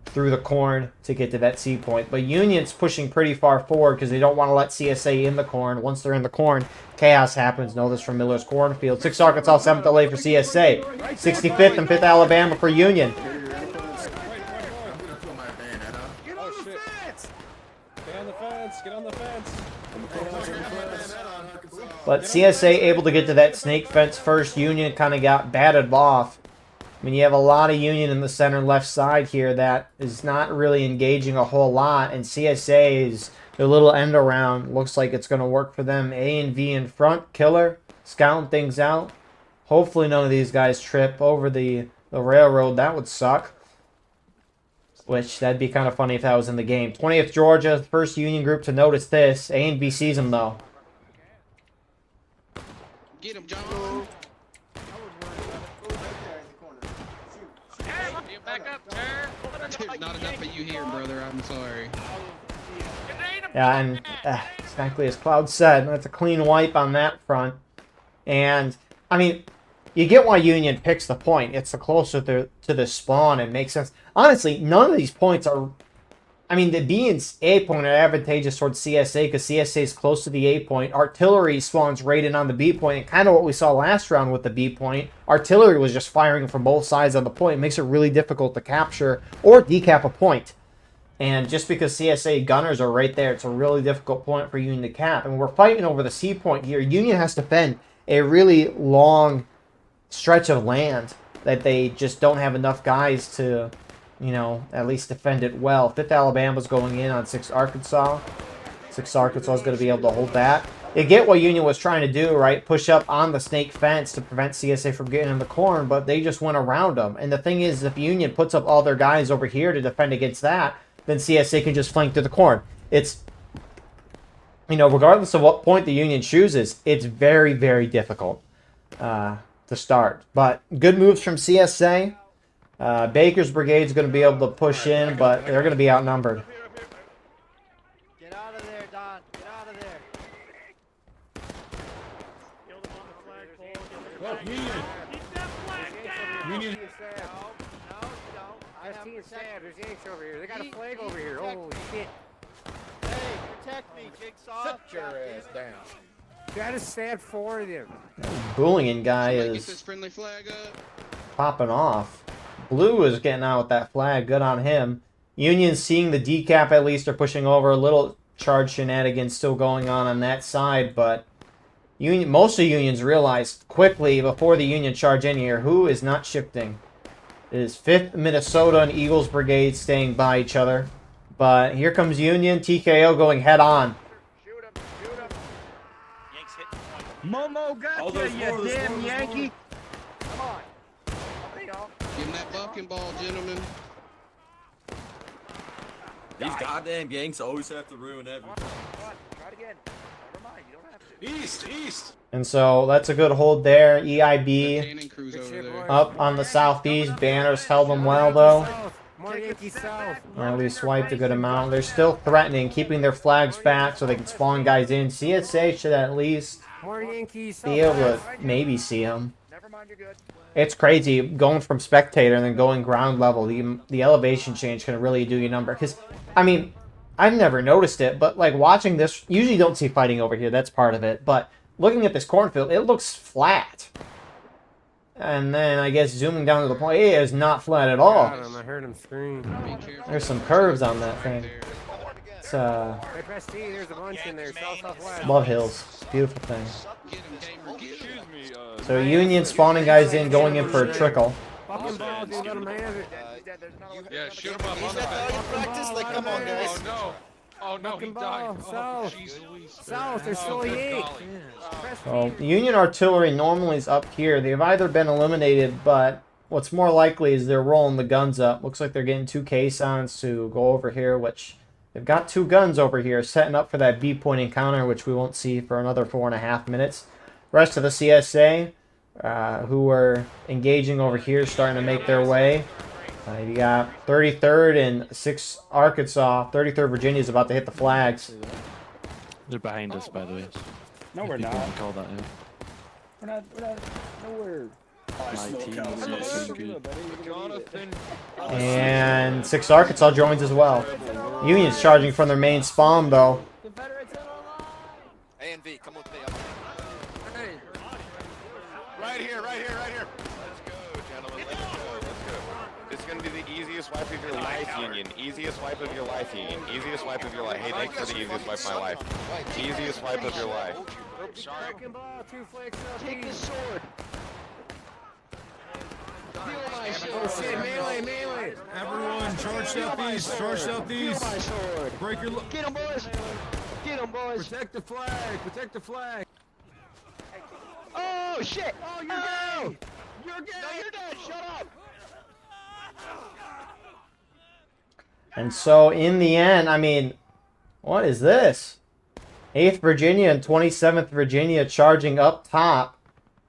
through the corn to get to that C point. But Union's pushing pretty far forward because they don't want to let CSA in the corn. Once they're in the corn, chaos happens. Know this from Miller's Cornfield. 6th Arkansas, 7th LA for CSA. 65th and 5th Alabama for Union. But CSA able to get to that snake fence first. Union kind of got batted off. I mean, you have a lot of Union in the center left side here that is not really engaging a whole lot. And CSA's their little end around looks like it's going to work for them. A and V in front. Killer. Scouting things out. Hopefully none of these guys trip over the railroad. That would suck. Which, that'd be kind of funny if that was in the game. 20th Georgia, first Union group to notice this. A and B sees them, though. Get him, John. Back up, sir. Not enough of you here, brother. I'm sorry. Yeah, and exactly as Cloud said, that's a clean wipe on that front. And, I mean, you get why Union picks the point. It's the closer to the spawn. It makes sense. Honestly, none of these points are... I mean, the B and A point are advantageous towards CSA because CSA is close to the A point. Artillery spawns right in on the B point. And kind of what we saw last round with the B point. Artillery was just firing from both sides of the point. It makes it really difficult to capture or decap a point. And just because CSA gunners are right there, it's a really difficult point for Union to cap. And we're fighting over the C point here. Union has to defend a really long stretch of land that they just don't have enough guys to, you know, at least defend it well. 5th Alabama's going in on 6th Arkansas. 6th Arkansas is going to be able to hold that. You get what Union was trying to do, right? Push up on the snake fence to prevent CSA from getting in the corn, but they just went around them. And the thing is, if Union puts up all their guys over here to defend against that, then CSA can just flank through the corn. It's, you know, regardless of what point the Union chooses, it's very, very difficult to start. But good moves from CSA. Baker's brigade is going to be able to push in, but they're going to be outnumbered. Get out of there, Don. Get out of there. There's Yanks over here. They got a flag over here. Holy shit. Hey, protect me, Jigsaw. Sit your ass down. Got a stab for them. Bullying guy Get is this friendly flag up. popping off. Blue is getting out with that flag. Good on him. Union seeing the decap at least are pushing over. A little charge shenanigans still going on that side, but Union, most of Unions realized quickly before the Union charge in here who is not shifting. It is 5th Minnesota and Eagles Brigade staying by each other. But here comes Union. TKO going head on. Shoot him. Shoot him. Yanks hit. Momo got you damn Yankee. Come on. Give him that bucking ball, gentlemen. These goddamn Yanks always have to ruin everything. Try it again. Never mind. You don't have to. East. And so that's a good hold there. EIB Cannon crews over there. up on the southeast. Banners held them well, though. More Yankee south. Or at least swiped a good amount. They're still threatening, keeping their flags back so they can spawn guys in. CSA should at least More Yankees be able to maybe see them. Never mind, you're good. It's crazy going from spectator and then going ground level. The elevation change can really do you number. Because, I mean, I've never noticed it, but like watching this, usually don't see fighting over here. That's part of it. But looking at this cornfield, it looks flat. And then I guess zooming down to the point, it is not flat at all. I heard him scream. There's some curves on that thing. It's Hey, press T, there's a bunch in there. Southwest. Love Hills. Beautiful thing. So Union spawning guys in, going in for a trickle. Fucking ball, dude, let him have it. Yeah, shoot him up on the Practice, like, come on, guys. Oh no. Oh no, he Fucking died. ball, Oh, south. jeez. South, there's still a Yank. Press So T. Union artillery normally is up here. They've either been eliminated, but what's more likely is they're rolling the guns up. Looks like they're getting 2 caissons to go over here, which they've got 2 guns over here, setting up for that B point encounter, which we won't see for another 4.5 minutes. Rest of the CSA, who are engaging over here, starting to make their way. You got 33rd and 6th Arkansas. 33rd Virginia is about to hit the flags. They're behind us, by the way. No, we're not. Call that out. We're not nowhere. My team is looking good. And 6th Arkansas joins as well. Union's charging from their main spawn, though. A and V, come with me. Right here. Let's go, gentlemen. Let's go. This is going to be the easiest wipe of your life, Union. Easiest wipe of your life, Union. Easiest wipe of your life. Hey, thanks for the easiest wipe of my life. Easiest wipe of your life. Sorry. Broken ball, 2 flanks Take the southeast. sword. Oh shit, melee. Everyone, charge southeast. Charge southeast. Feel my sword. Break your. Get him, boys. Get him, boys. Protect the flag. Protect the flag. Oh shit. Oh, you're gay. You're gay. No, you're dead. Shut up. And so in the end, I mean, what is this? 8th Virginia and 27th Virginia charging up top,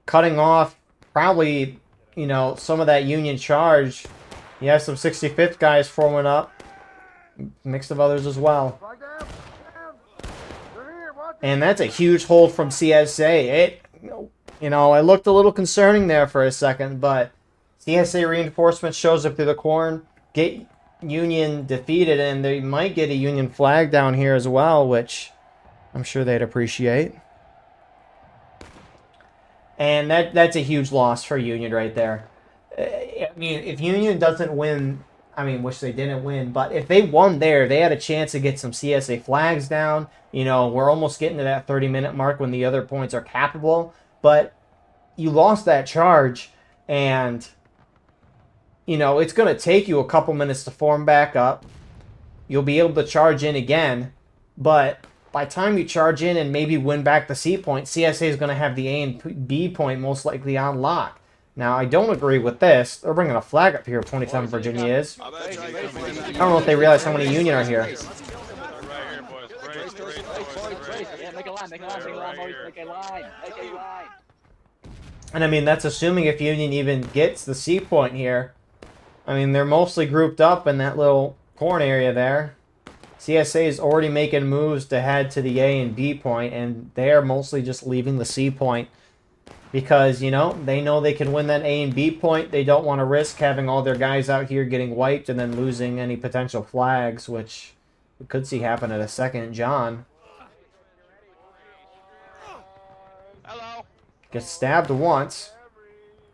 cutting off probably, you know, some of that Union charge. You have some 65th guys forming up, mix of others as well. And that's a huge hold from CSA. It, you know, it looked a little concerning there for a second, but CSA reinforcement shows up through the corn, get Union defeated, and they might get a Union flag down here as well, which I'm sure they'd appreciate. And that's a huge loss for Union right there. I mean, if Union doesn't win, I mean, which they didn't win, but if they won there, they had a chance to get some CSA flags down. You know, we're almost getting to that 30-minute mark when the other points are capable, but you lost that charge, and you know, it's going to take you a couple minutes to form back up. You'll be able to charge in again, but by the time you charge in and maybe win back the C point, CSA is going to have the A and B point most likely on lock. Now, I don't agree with this. They're bringing a flag up here, 27 Virginia is. I don't know if they realize how many Union are here. Yeah, make a line, boys. Make a line. And I mean, that's assuming if Union even gets the C point here. I mean, they're mostly grouped up in that little corn area there. CSA is already making moves to head to the A and B point, and they're mostly just leaving the C point because, you know they can win that A and B point. They don't want to risk having all their guys out here getting wiped and then losing any potential flags, which we could see happen at a second. John gets stabbed once.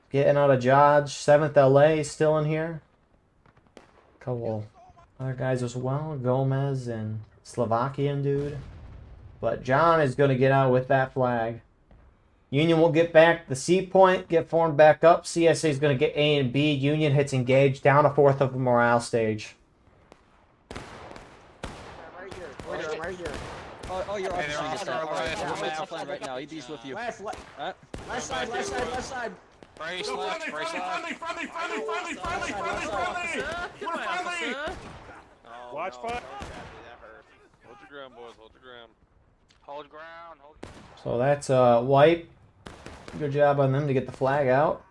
Getting out of Dodge. 7th LA still in here. Couple other guys as well. Gomez and Slovakian dude. But John is going to get out with that flag. Union will get back the C point, get formed back up. CSA is going to get A and B. Union hits engage, down a 4th of the morale stage. Right here. Oh, you're off. Alright, plan right now. EB's with you. Left side. Brace left. Friendly. Watch fire. Hold your ground, boys. Hold ground. So that's a wipe. Good job on them to get the flag out.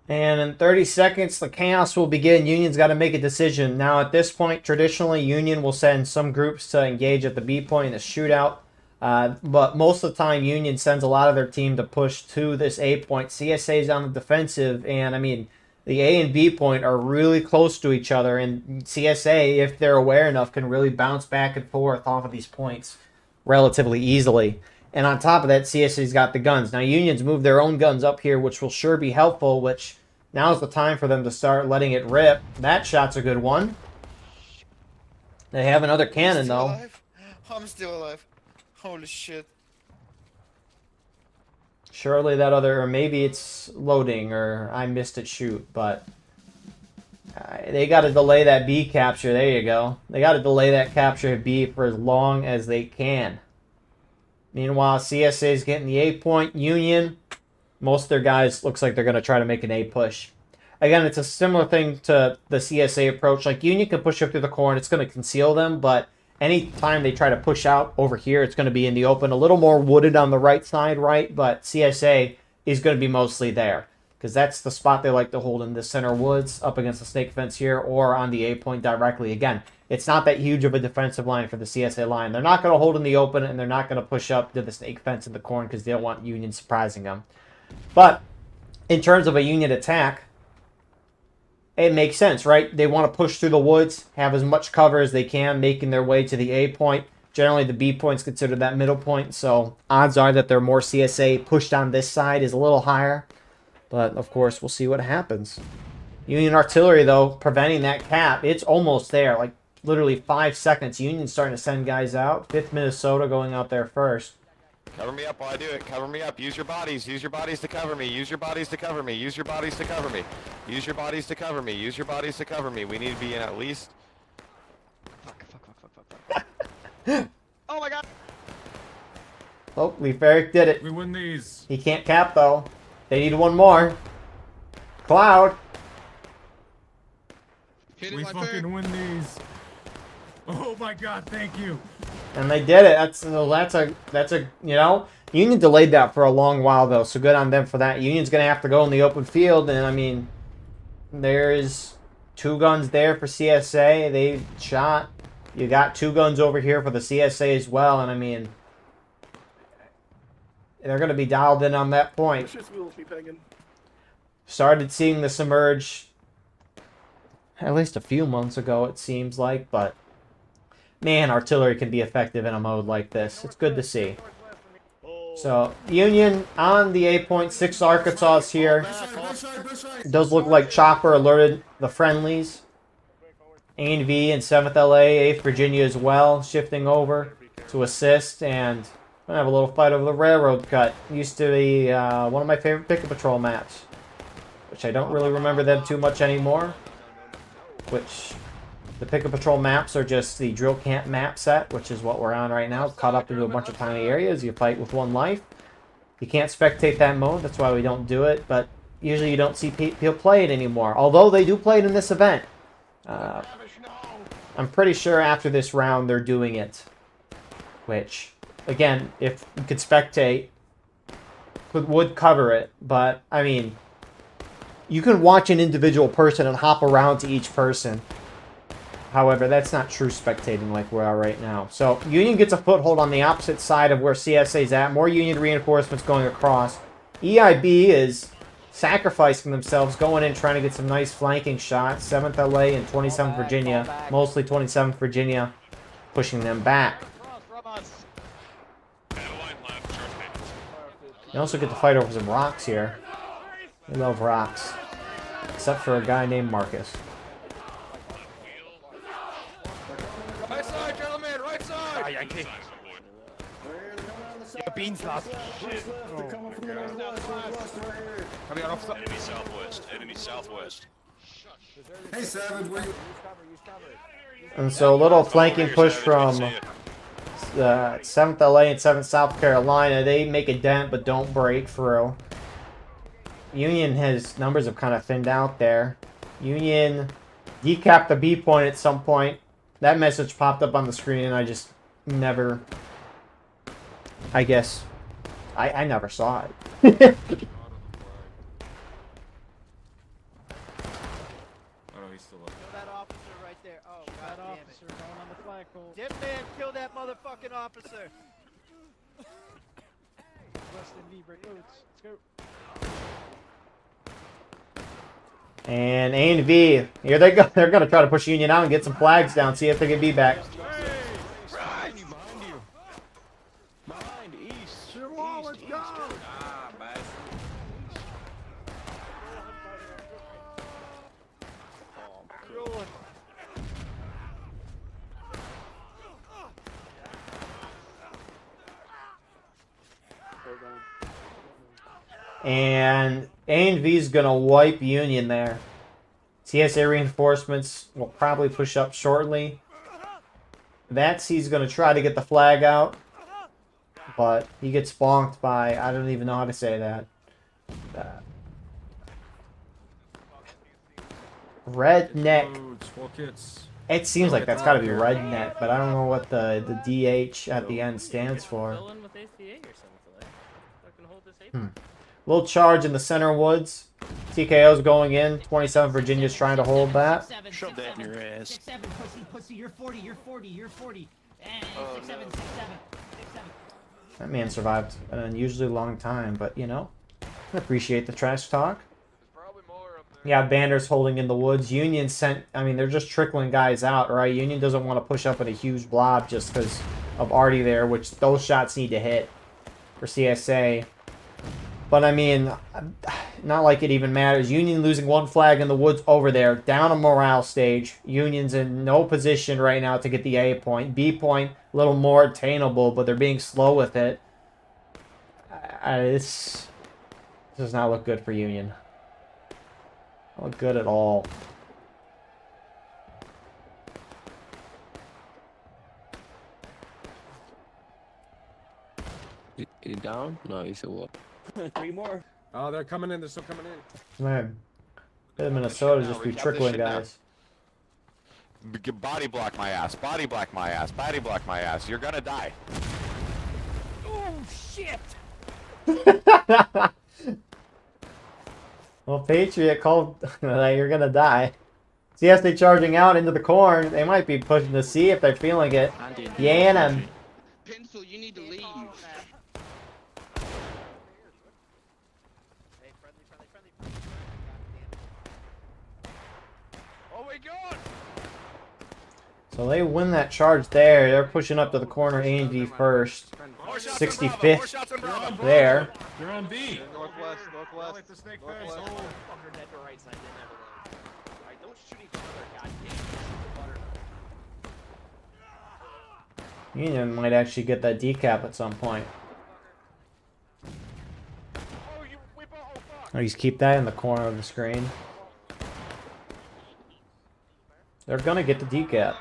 And in 30 seconds, the chaos will begin. Union's got to make a decision. Now, at this point, traditionally, Union will send some groups to engage at the B point in a shootout. But most of the time, Union sends a lot of their team to push to this A point. CSA is on the defensive, and I mean, the A and B point are really close to each other, and CSA, if they're aware enough, can really bounce back and forth off of these points relatively easily. And on top of that, CSA's got the guns. Now, Union's moved their own guns up here, which will sure be helpful, which now's the time for them to start letting it rip. That shot's a good one. They have another cannon, though. I'm still alive. Holy shit. Surely that other, or maybe it's loading, or I missed it shoot, but they got to delay that B capture. There you go. They got to delay that capture of B for as long as they can. Meanwhile, CSA is getting the A point. Union, most of their guys looks like they're going to try to make an A push. Again, it's a similar thing to the CSA approach. Like, Union can push up through the corn. It's going to conceal them, but anytime they try to push out over here, it's going to be in the open. A little more wooded on the right side, right? But CSA is going to be mostly there because that's the spot they like to hold in the center woods up against the snake fence here or on the A point directly. Again, it's not that huge of a defensive line for the CSA line. They're not going to hold in the open, and they're not going to push up to the snake fence in the corn because they don't want Union surprising them. But in terms of a Union attack, it makes sense, right? They want to push through the woods, have as much cover as they can, making their way to the A point. Generally, the B point's considered that middle point, so odds are that they're more CSA pushed on this side is a little higher. But, of course, we'll see what happens. Union artillery, though, preventing that cap. It's almost there. Like, literally 5 seconds. Union's starting to send guys out. 5th Minnesota going out there first. Cover me up while I do it. Cover me up. Use your bodies. Use your bodies to cover me. Use your bodies to cover me. Use your bodies to cover me. Use your bodies to cover me. Use your bodies to cover me. We need to be in at least... Oh my god! Oh, Leaf Eric did it. We win these. He can't cap, though. They need one more. Cloud. We fucking win these. Oh my god, thank you. And they did it. That's a you know, Union delayed that for a long while though, so good on them for that. Union's gonna have to go in the open field, and I mean, there's 2 guns there for CSA. They shot. You got 2 guns over here for the CSA as well, and I mean, they're gonna be dialed in on that point. Started seeing this emerge at least a few months ago, it seems like, but man, artillery can be effective in a mode like this. It's good to see. So, Union on the 8.6 Arkansas here. It does look like Chopper alerted the friendlies. A&V and 7th LA, 8th Virginia as well, shifting over to assist, and we're gonna have a little fight over the railroad cut. Used to be one of my favorite picket patrol maps, which I don't really remember them too much anymore. Which the picket patrol maps are just the drill camp map set, which is what we're on right now. Cut up into a bunch of tiny areas. You fight with 1 life. You can't spectate that mode. That's why we don't do it. But usually you don't see people play it anymore. Although they do play it in this event. I'm pretty sure after this round they're doing it. Which, again, if you could spectate, would cover it. But, I mean, you can watch an individual person and hop around to each person. However, that's not true spectating like we are right now. So, Union gets a foothold on the opposite side of where CSA's at. More Union reinforcements going across. EIB is sacrificing themselves, going in, trying to get some nice flanking shots. 7th LA and 27th Virginia. Mostly 27th Virginia pushing them back. You also get to fight over some rocks here. We love rocks. Except for a guy named Marcus. Right side, gentlemen, right side! Ah, Yankee. Yeah, beans last. Coming out off the enemy southwest. Enemy southwest. Hey, Savage, where you? And so a little flanking push from 7th LA and 7th South Carolina. They make a dent but don't break through. Union, his numbers have kind of thinned out there. Union decapped the B point at some point. That message popped up on the screen and I just never... I guess... I never saw it. Oh, he's still up. Kill that officer right there. Oh, god damn it. Going on the flagpole. Dip man, kill that motherfucking officer. Weston V, break boots. Let's go. And A&V, here they go. They're going to try to push Union out and get some flags down, see if they can be back. Behind you, behind you. Behind, east. Sure, let's go. Ah, bad. And A&V's going to wipe Union there. CSA reinforcements will probably push up shortly. He's going to try to get the flag out. But he gets bonked by, I don't even know how to say that. Redneck. It seems like that's got to be redneck, but I don't know what the DH at the end stands for. Little charge in the center woods. TKO's going in. 27 Virginia's trying to hold that. Shove that in your ass. 6-7, pussy, you're 40, you're 40, you're 40. And 6-7, 6-7, 6-7. That man survived an unusually long time, but you know, I appreciate the trash talk. Yeah, Bander's holding in the woods. Union sent, I mean, they're just trickling guys out, right? Union doesn't want to push up in a huge blob just because of Artie there, which those shots need to hit for CSA. But I mean, not like it even matters. Union losing one flag in the woods over there. Down a morale stage. Union's in no position right now to get the A point. B point, a little more attainable, but they're being slow with it. This does not look good for Union. Not look good at all. He down? No, he's still up. 3 more. Oh, they're coming in. They're still coming in. Man, Minnesota just be trickling guys. Body block my ass. Body block my ass. Body block my ass. You're gonna die. Oh shit! Well, Patriot called that you're gonna die. See, as they charging out into the corn, they might be pushing to C if they're feeling it. Yanum. Pencil, you need to leave. Oh my god! So they win that charge there. They're pushing up to the corner A and D first. 65th there. You're on B. Northwest. Like the snake fence. Northwest. Hold. Don't shoot each other, goddamn. Union might actually get that decap at some point. Oh, just keep that in the corner of the screen. They're gonna get the decap.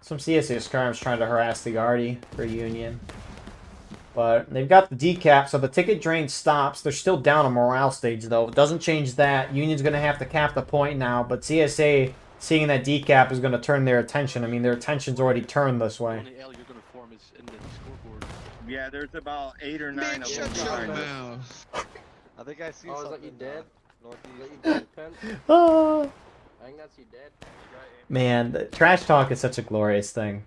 Some CSA scrims trying to harass the Arty for Union. But they've got the decap, so the ticket drain stops. They're still down a morale stage, though. It doesn't change that. Union's going to have to cap the point now, but CSA, seeing that decap, is going to turn their attention. I mean, their attention's already turned this way. Yeah, there's about 8 or 9 of them. Shut your mouth. I think I see Oh, is something. that you dead? Northeast. Ah. I think that's you dead. Man, the trash talk is such a glorious thing.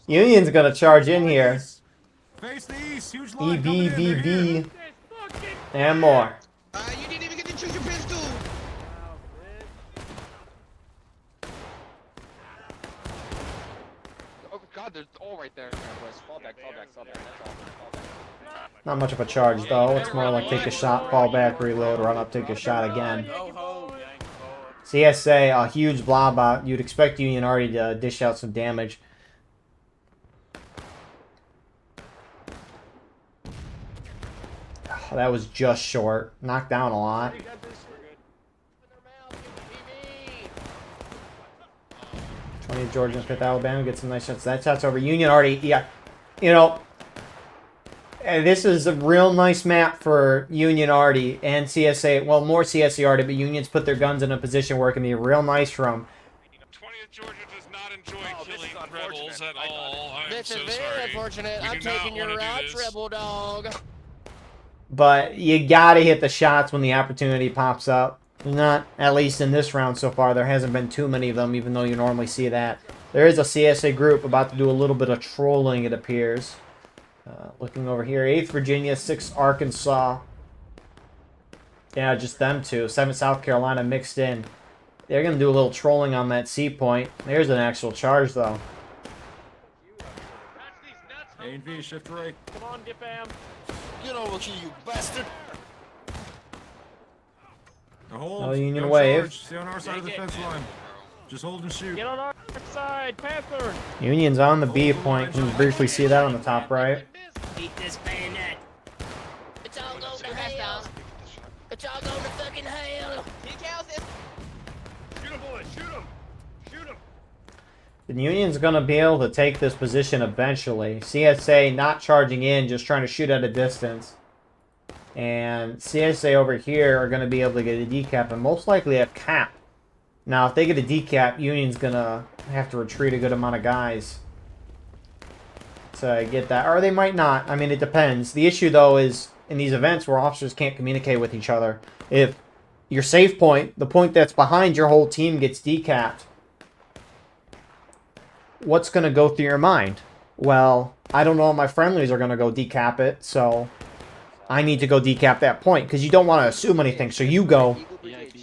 Union's going to charge in here. Face the east. Huge line E, coming B, in. B, They're B, here. and more. You didn't even get to choose your pistol. Oh god, they're all right there. Fall back. That's all. Not much of a charge, though. It's more like take a shot, fall back, reload, run up, take a shot again. CSA, a huge blob out. You'd expect Union already to dish out some damage. Oh, that was just short. Knocked down a lot. 20th Georgia and 5th Alabama get some nice shots. That shot's over. Union already, yeah. You know, this is a real nice map for Union Arty and CSA. Well, more CSA Arty, but Union's put their guns in a position where it can be real nice from. 20th Georgia does not enjoy killing rebels at all. This is very unfortunate. I'm taking your route, rebel dog. But you gotta hit the shots when the opportunity pops up. Not, at least in this round so far, there hasn't been too many of them, even though you normally see that. There is a CSA group about to do a little bit of trolling, it appears. Looking over here, 8th Virginia, 6th Arkansas. Yeah, just them two. 7th South Carolina mixed in. They're going to do a little trolling on that C point. There's an actual charge, though. A and V, shift right. Come on, get bam. Get over here, you bastard! Now hold. Oh, Union no wave. Charge. Stay on our side of the fence line. Just hold and shoot. Get on our side, Panther. Union's on the B point. You can briefly see that on the top right. Eat this bayonet. It's all going to hell. It's all going to fucking hell. Shoot him, boys! Shoot him! Shoot him! The Union's going to be able to take this position eventually. CSA not charging in, just trying to shoot at a distance. And CSA over here are going to be able to get a decap and most likely a cap. Now, if they get a decap, Union's going to have to retreat a good amount of guys to get that. Or they might not. I mean, it depends. The issue, though, is in these events where officers can't communicate with each other. If your safe point, the point that's behind your whole team, gets decapped, what's going to go through your mind? Well, I don't know if my friendlies are going to go decap it, so I need to go decap that point, because you don't want to assume anything, so you go.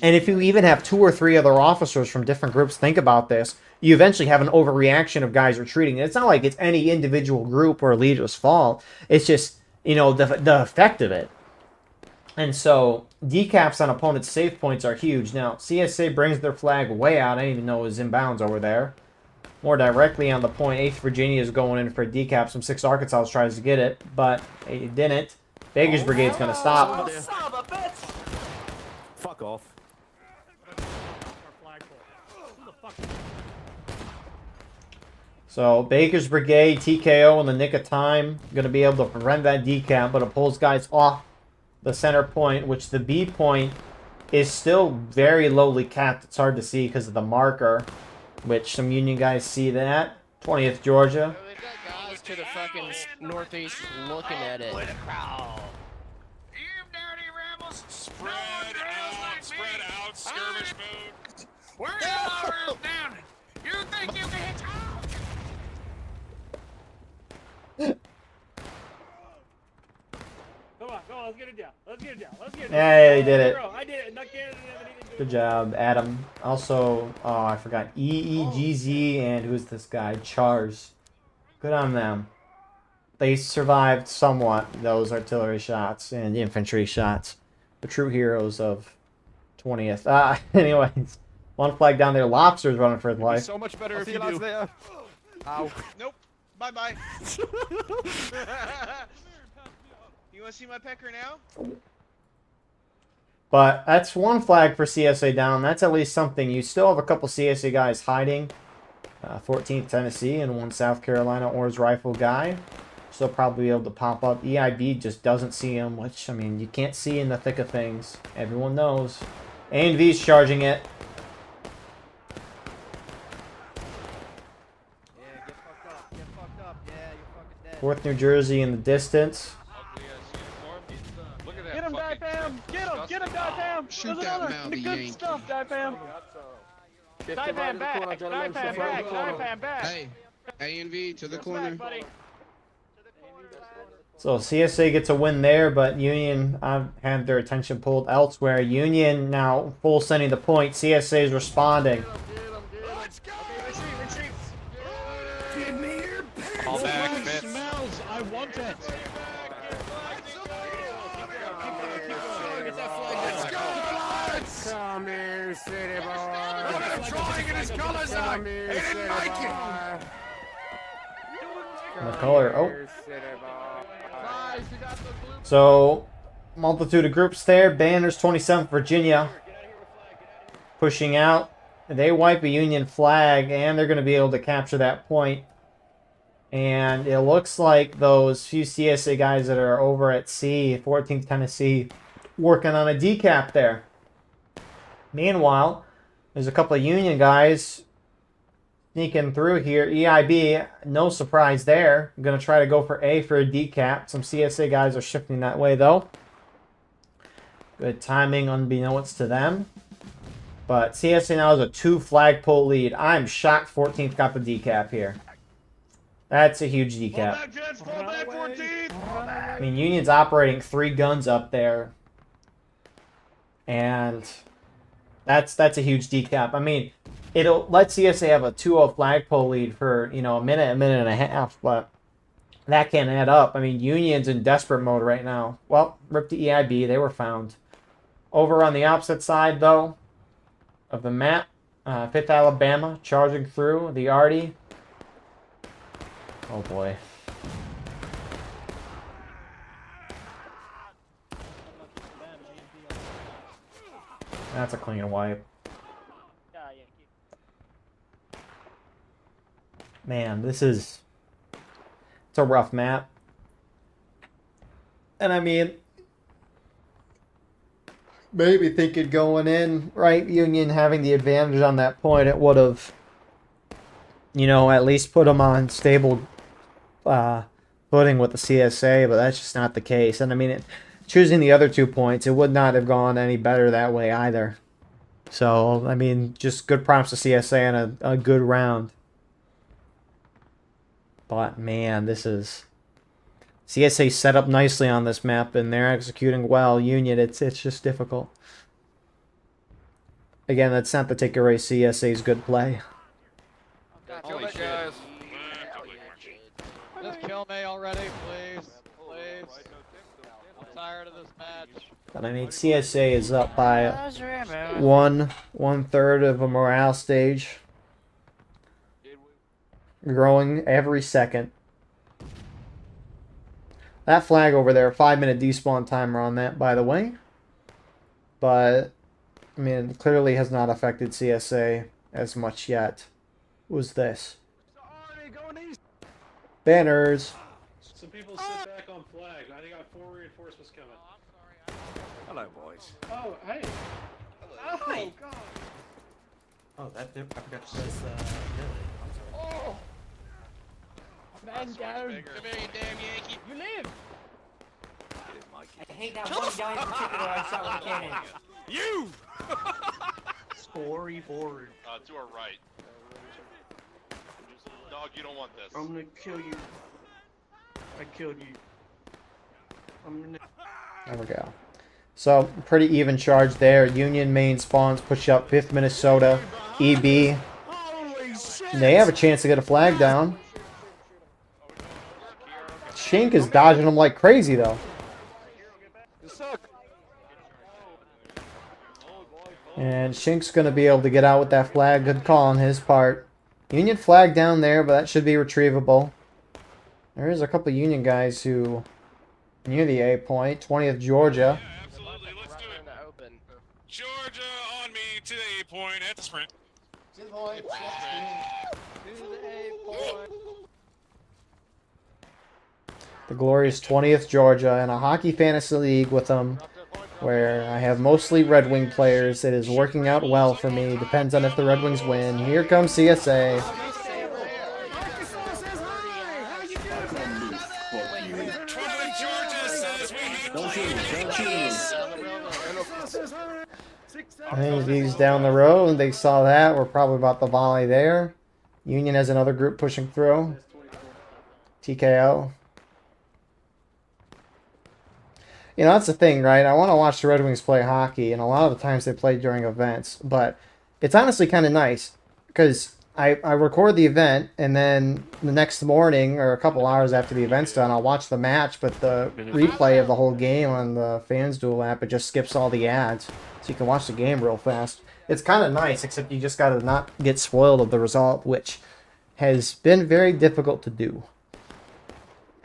And if you even have 2 or 3 other officers from different groups think about this, you eventually have an overreaction of guys retreating. It's not like it's any individual group or leader's fault. It's just you know, the effect of it. And so decaps on opponents' save points are huge. Now, CSA brings their flag way out. I didn't even know it was inbounds over there. More directly on the point, 8th Virginia is going in for a decap. Some 6 Arkansas tries to get it, but it didn't. Baker's Brigade's going to stop. Fuck off. So Baker's Brigade, TKO in the nick of time. Going to be able to prevent that decap, but it pulls guys off the center point, which the B point is still very lowly capped. It's hard to see because of the marker, which some Union guys see that. 20th Georgia. They've got guys to the fucking northeast looking at it. Spread out, skirmish mode. Where's the power down? You think you can hit? Come on, let's get it down. Let's get it down. Let's get it down. Yeah, he did it. I did it. Not Canada, Good job, Adam. Also, oh, I forgot. EEGZ and who's this guy? Chars. Good on them. They survived somewhat those artillery shots and infantry shots. The true heroes of 20th. Anyways, one flag down there. Lobster's running for his life. So much better I'll if see you you do. later. Ow. Nope. Bye-bye. You want to see my pecker now? But that's one flag for CSA down. That's at least something. You still have a couple CSA guys hiding. 14th Tennessee and 1 South Carolina Oars Rifle guy. Still probably be able to pop up. EIB just doesn't see him, which, I mean, you can't see in the thick of things. Everyone knows. A&V's charging it. Yeah, get fucked up. Get fucked up. Yeah, you're fucking dead. 4th New Jersey in the distance. Get him, Dipam! Get him! Get him, Dipam! Shoot There's that another! mounty The good Yankee. stuff, Dipam! Dipam back! Dipam back! Dipam back! Hey, A and V to the Back, corner. buddy! So CSA gets a win there, but Union had their attention pulled elsewhere. Union now full sending the point. CSA is responding. Let's go! Retreat! Give me your pants! All back, Fitz. Smells! I want it! Let's go, lads! Come here, city boy. Look at him trying in his colors now! Come He here, didn't city make it! boy. The color. Oh. Here, city boy. So, multitude of groups there. Banners, 27th Virginia. Pushing out. They wipe a Union flag, and they're going to be able to capture that point. And it looks like those few CSA guys that are over at C, 14th Tennessee, working on a decap there. Meanwhile, there's a couple of Union guys sneaking through here. EIB, no surprise there. I'm going to try to go for A for a decap. Some CSA guys are shifting that way, though. Good timing, unbeknownst to them. But CSA now has a 2 flagpole lead. I'm shocked 14th got the decap here. That's a huge decap. Fall back, Jets! Fall back, 14th! I mean, Union's operating 3 guns up there. And that's a huge decap. I mean, it'll let CSA have a 2-0 flagpole lead for, you know, a minute and a half, but that can't add up. I mean, Union's in desperate mode right now. Well, rip the EIB, they were found. Over on the opposite side, though, of the map, 5th Alabama charging through the Arty. Oh boy. That's a clean wipe. Man, it's a rough map. And I mean, maybe thinking going in, right, Union having the advantage on that point, it would have, you know, at least put them on stable footing with the CSA, but that's just not the case. And I mean, choosing the other 2 points, it would not have gone any better that way either. So, I mean, just good props to CSA and a good round. But, man, this is... CSA set up nicely on this map, and they're executing well. Union, it's just difficult. Again, that's not to take away CSA's good play. Holy shit. Just kill me already, please. Please. I'm tired of this match. But I mean, CSA is up by one third of a morale stage. Growing every second. That flag over there, 5-minute despawn timer on that, by the way. But, I mean, it clearly has not affected CSA as much yet. What was this? Banners. Some people sit back on flag. I got 4 reinforcements coming. Hello, boys. Oh, hey. Oh, Hi. God. Oh, that I forgot to say Billy. Oh. Man down. Come here, you damn Yankee. You live. You didn't like it. I hate that one guy in particular I shot with a cannon. You! Story forward. To our right. Dog, you don't want this. I'm gonna kill you. I killed you. I'm gonna. There we go. So, pretty even charge there. Union main spawns push up 5th Minnesota, EB. And they have a chance to get a flag down. Shink is dodging them like crazy, though. And Shink's going to be able to get out with that flag. Good call on his part. Union flag down there, but that should be retrievable. There is a couple Union guys who near the A point. 20th Georgia. Yeah, absolutely. Let's do it. Georgia on me to the A point at the sprint. To the point. To the A point. The glorious 20th Georgia in a hockey fantasy league with them, where I have mostly Red Wing players. It is working out well for me. Depends on if the Red Wings win. Here comes CSA. I think these down the road, they saw that. We're probably about the volley there. Union has another group pushing through. TKO. You know, that's the thing, right? I want to watch the Red Wings play hockey, and a lot of the times they play during events. But it's honestly kind of nice, because I record the event, and then the next morning, or a couple hours after the event's done, I'll watch the match, but the replay of the whole game on the FansDuel app, it just skips all the ads, so you can watch the game real fast. It's kind of nice, except you just got to not get spoiled of the result, which has been very difficult to do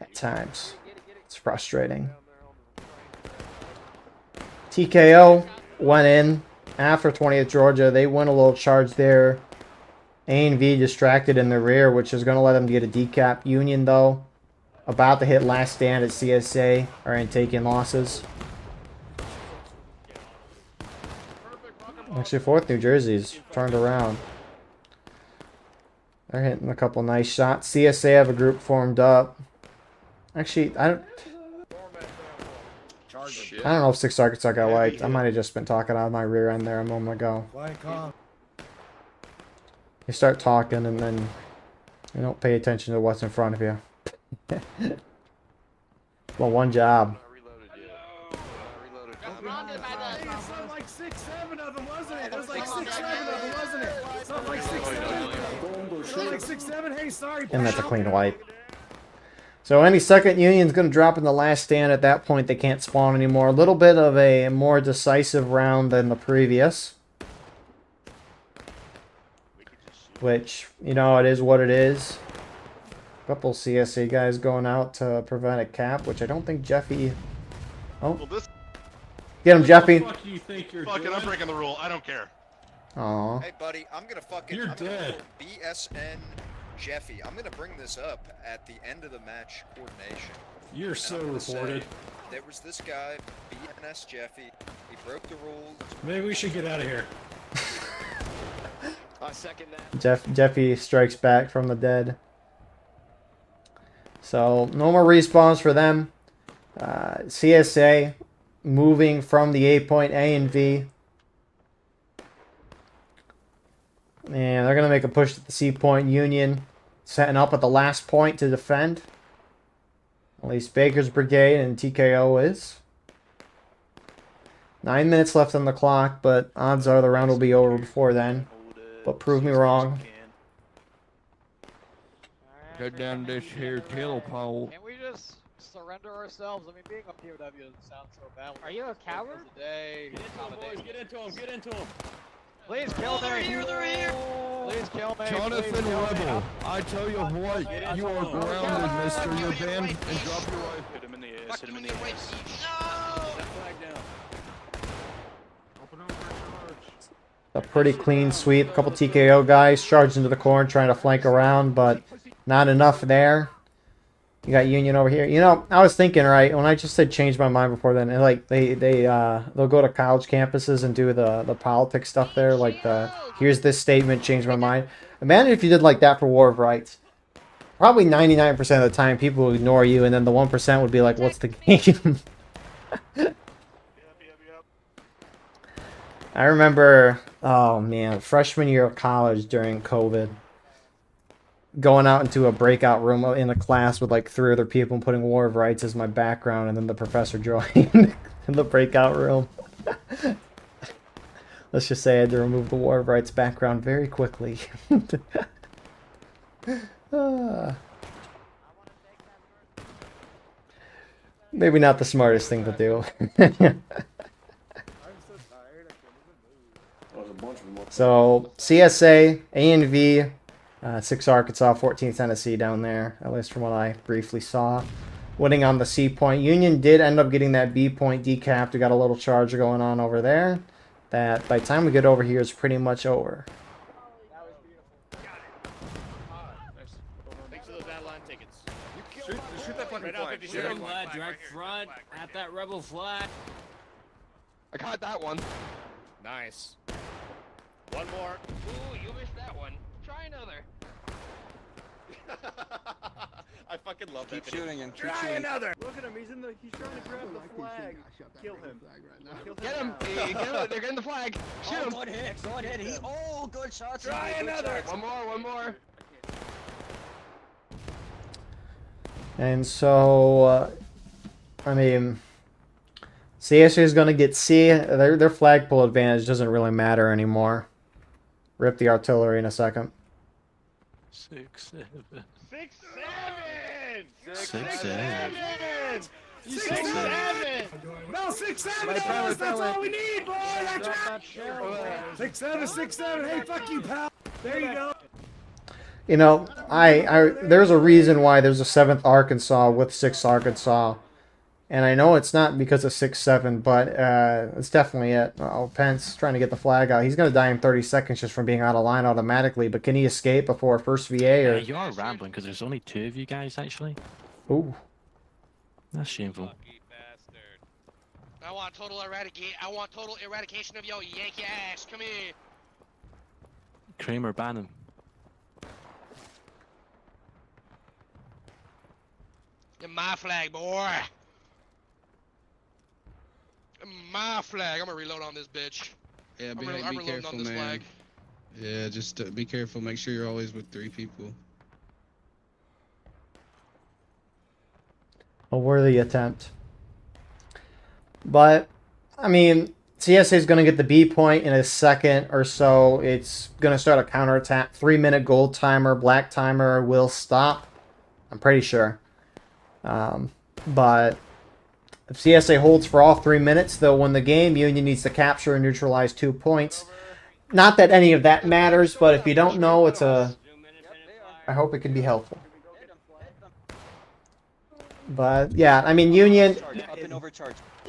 at times. It's frustrating. TKO went in after 20th Georgia. They went a little charge there. A&V distracted in the rear, which is going to let them get a decap. Union, though, about to hit last stand at CSA, are in taking losses. Actually, 4th New Jersey's turned around. They're hitting a couple nice shots. CSA have a group formed up. Actually, I don't know if 6 targets I got wiped. I might have just been talking out of my rear end there a moment ago. You start talking and then you don't pay attention to what's in front of you. Well, one job. It's not like 6, 7 of them, wasn't it? There's like 6, 7 of them, wasn't it? It's not like 6, 7. It's not like 6, 7. Hey, sorry. And that's a clean wipe. So any second Union's going to drop in the last stand. At that point, they can't spawn anymore. A little bit of a more decisive round than the previous. Which, you know, it is what it is. A couple CSA guys going out to prevent a cap, which I don't think Jeffy... Oh. Well, this... Get him, Jeffy. What the fuck you think you're Fuck it, doing? I'm breaking the rule. I don't care. Aw. Hey, buddy, I'm gonna fucking... You're dead. BSN Jeffy. I'm gonna bring this up at the end of the match coordination. You're And so I'm gonna reported. say, there was this guy, BNS Jeffy. He broke the rules. Maybe we should get out of here. I second that. Jeffy strikes back from the dead. So, no more respawns for them. CSA moving from the A point A and V. And they're going to make a push to the C point. Union setting up at the last point to defend. At least Baker's brigade and TKO is. 9 minutes left on the clock, but odds are the round will be over before then. But prove me wrong. Go down this here tail pole. Can't we just Surrender ourselves. I mean, being a POW doesn't sound so bad. Are you a coward? Get into him, boys. Get into him. Get into him. Please kill me. They're here. Please kill me. Jonathan Rebel, I tell you what, you are grounded, mister. You're banned and drop your rifle. Hit him in the ass. Hit him in the ass. A pretty clean sweep. A couple TKO guys charged into the corner trying to flank around, but not enough there. You got Union over here. You know, I was thinking, right, when I just said change my mind before then, and like they'll go to college campuses and do the politics stuff there, like the here's this statement, change my mind. Imagine if you did like that for War of Rights. Probably 99% of the time people would ignore you, and then the 1% would be like, what's the game? I remember, oh man, freshman year of college during COVID, going out into a breakout room in a class with like 3 other people and putting War of Rights as my background, and then the professor joined in the breakout room. Let's just say I had to remove the War of Rights background very quickly. Maybe not the smartest thing to do. So, CSA, A&V, 6 Arkansas, 14 Tennessee down there, at least from what I briefly saw. Winning on the C point. Union did end up getting that B point decapped. We got a little charge going on over there. That by the time we get over here is pretty much over. Thanks for those Adeline tickets. Shoot that fucking flag. Shoot him, lad. Direct front. At that rebel flag. I caught that one. Nice. One more. Ooh, you missed that one. Try another. I fucking love that. Keep shooting him. Keep Try shooting. another. Look at him. He's trying to grab the flag. Kill him. Get him! Hey, get him! They're getting the flag! Shoot him! Good hit. Good hit. He. Oh, good shots. Try Good another. shots. One more, one more. And so, I mean, CSA is going to get C. Their flagpole advantage doesn't really matter anymore. Rip the artillery in a second. 6, 7. 6, 7. 6, 7. 6, 7. No, 6, 7. That's all we need, boy. That's right. 6, 7, 6, 7. Hey, fuck you, pal. There you go. You know, there's a reason why there's a 7th Arkansas with 6th Arkansas. And I know it's not because of 6-7, but it's definitely it. Oh, Pence trying to get the flag out. He's going to die in 30 seconds just from being out of line automatically. But can he escape before first VA? Or... you are rambling because there's only 2 of you guys, actually. Ooh. That's shameful. I want total eradication of your Yankee ass. Come here. Kramer, ban him. My flag, boy. My flag. I'm gonna reload on this bitch. Yeah, I'm be reloading careful, on this man. flag. Yeah, just be careful. Make sure you're always with 3 people. A worthy attempt. But, I mean, CSA is going to get the B point in a second or so. It's going to start a counterattack. 3-minute gold timer, black timer will stop. I'm pretty sure. But if CSA holds for all 3 minutes, they'll win the game. Union needs to capture and neutralize 2 points. Not that any of that matters, but if you don't know, it's a... I hope it can be helpful. But, yeah, I mean, Union...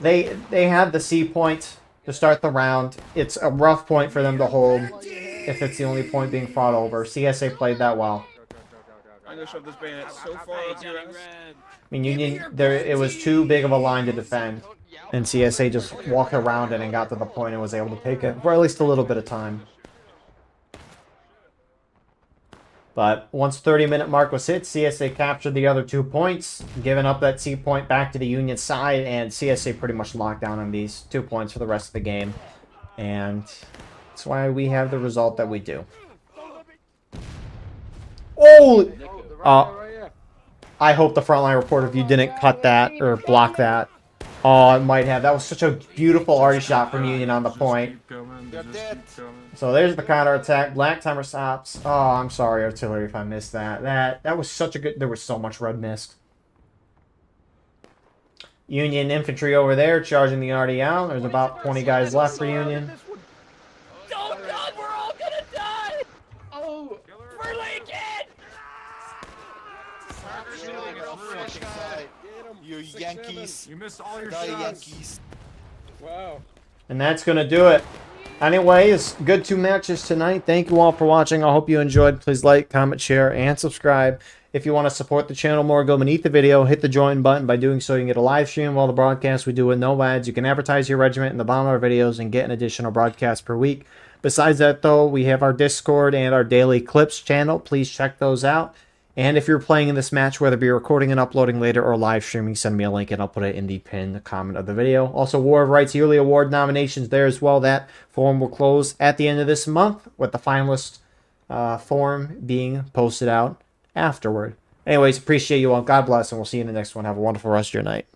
They have the C point to start the round. It's a rough point for them to hold if it's the only point being fought over. CSA played that well. I'm gonna shove this bayonet so far up your ass. I mean, Union, it was too big of a line to defend. And CSA just walked around it and got to the point and was able to take it for at least a little bit of time. But once 30-minute mark was hit, CSA captured the other 2 points, giving up that C point back to the Union side, and CSA pretty much locked down on these 2 points for the rest of the game. And that's why we have the result that we do. Oh! I hope the frontline report if you didn't cut that or block that. Oh, it might have. That was such a beautiful arty shot from Union on the point. So there's the counterattack. Black timer stops. Oh, I'm sorry, artillery, if I missed that. That was such a good... There was so much red mist. Union infantry over there charging the arty out. There's about 20 guys left for Union. Oh God, we're all gonna die! Oh, we're Lincoln! You Yankees. You missed all your Die shots. Yankees. Wow. And that's going to do it. Anyways, good 2 matches tonight. Thank you all for watching. I hope you enjoyed. Please like, comment, share, and subscribe. If you want to support the channel more, go beneath the video, hit the join button. By doing so, you can get a live stream of all the broadcasts we do with no ads. You can advertise your regiment in the bottom of our videos and get an additional broadcast per week. Besides that, though, we have our Discord and our daily clips channel. Please check those out. And if you're playing in this match, whether it be recording and uploading later or live streaming, send me a link and I'll put it in the pinned comment of the video. Also, War of Rights yearly award nominations there as well. That form will close at the end of this month with the finalist form being posted out afterward. Anyways, appreciate you all. God bless, and we'll see you in the next one. Have a wonderful rest of your night.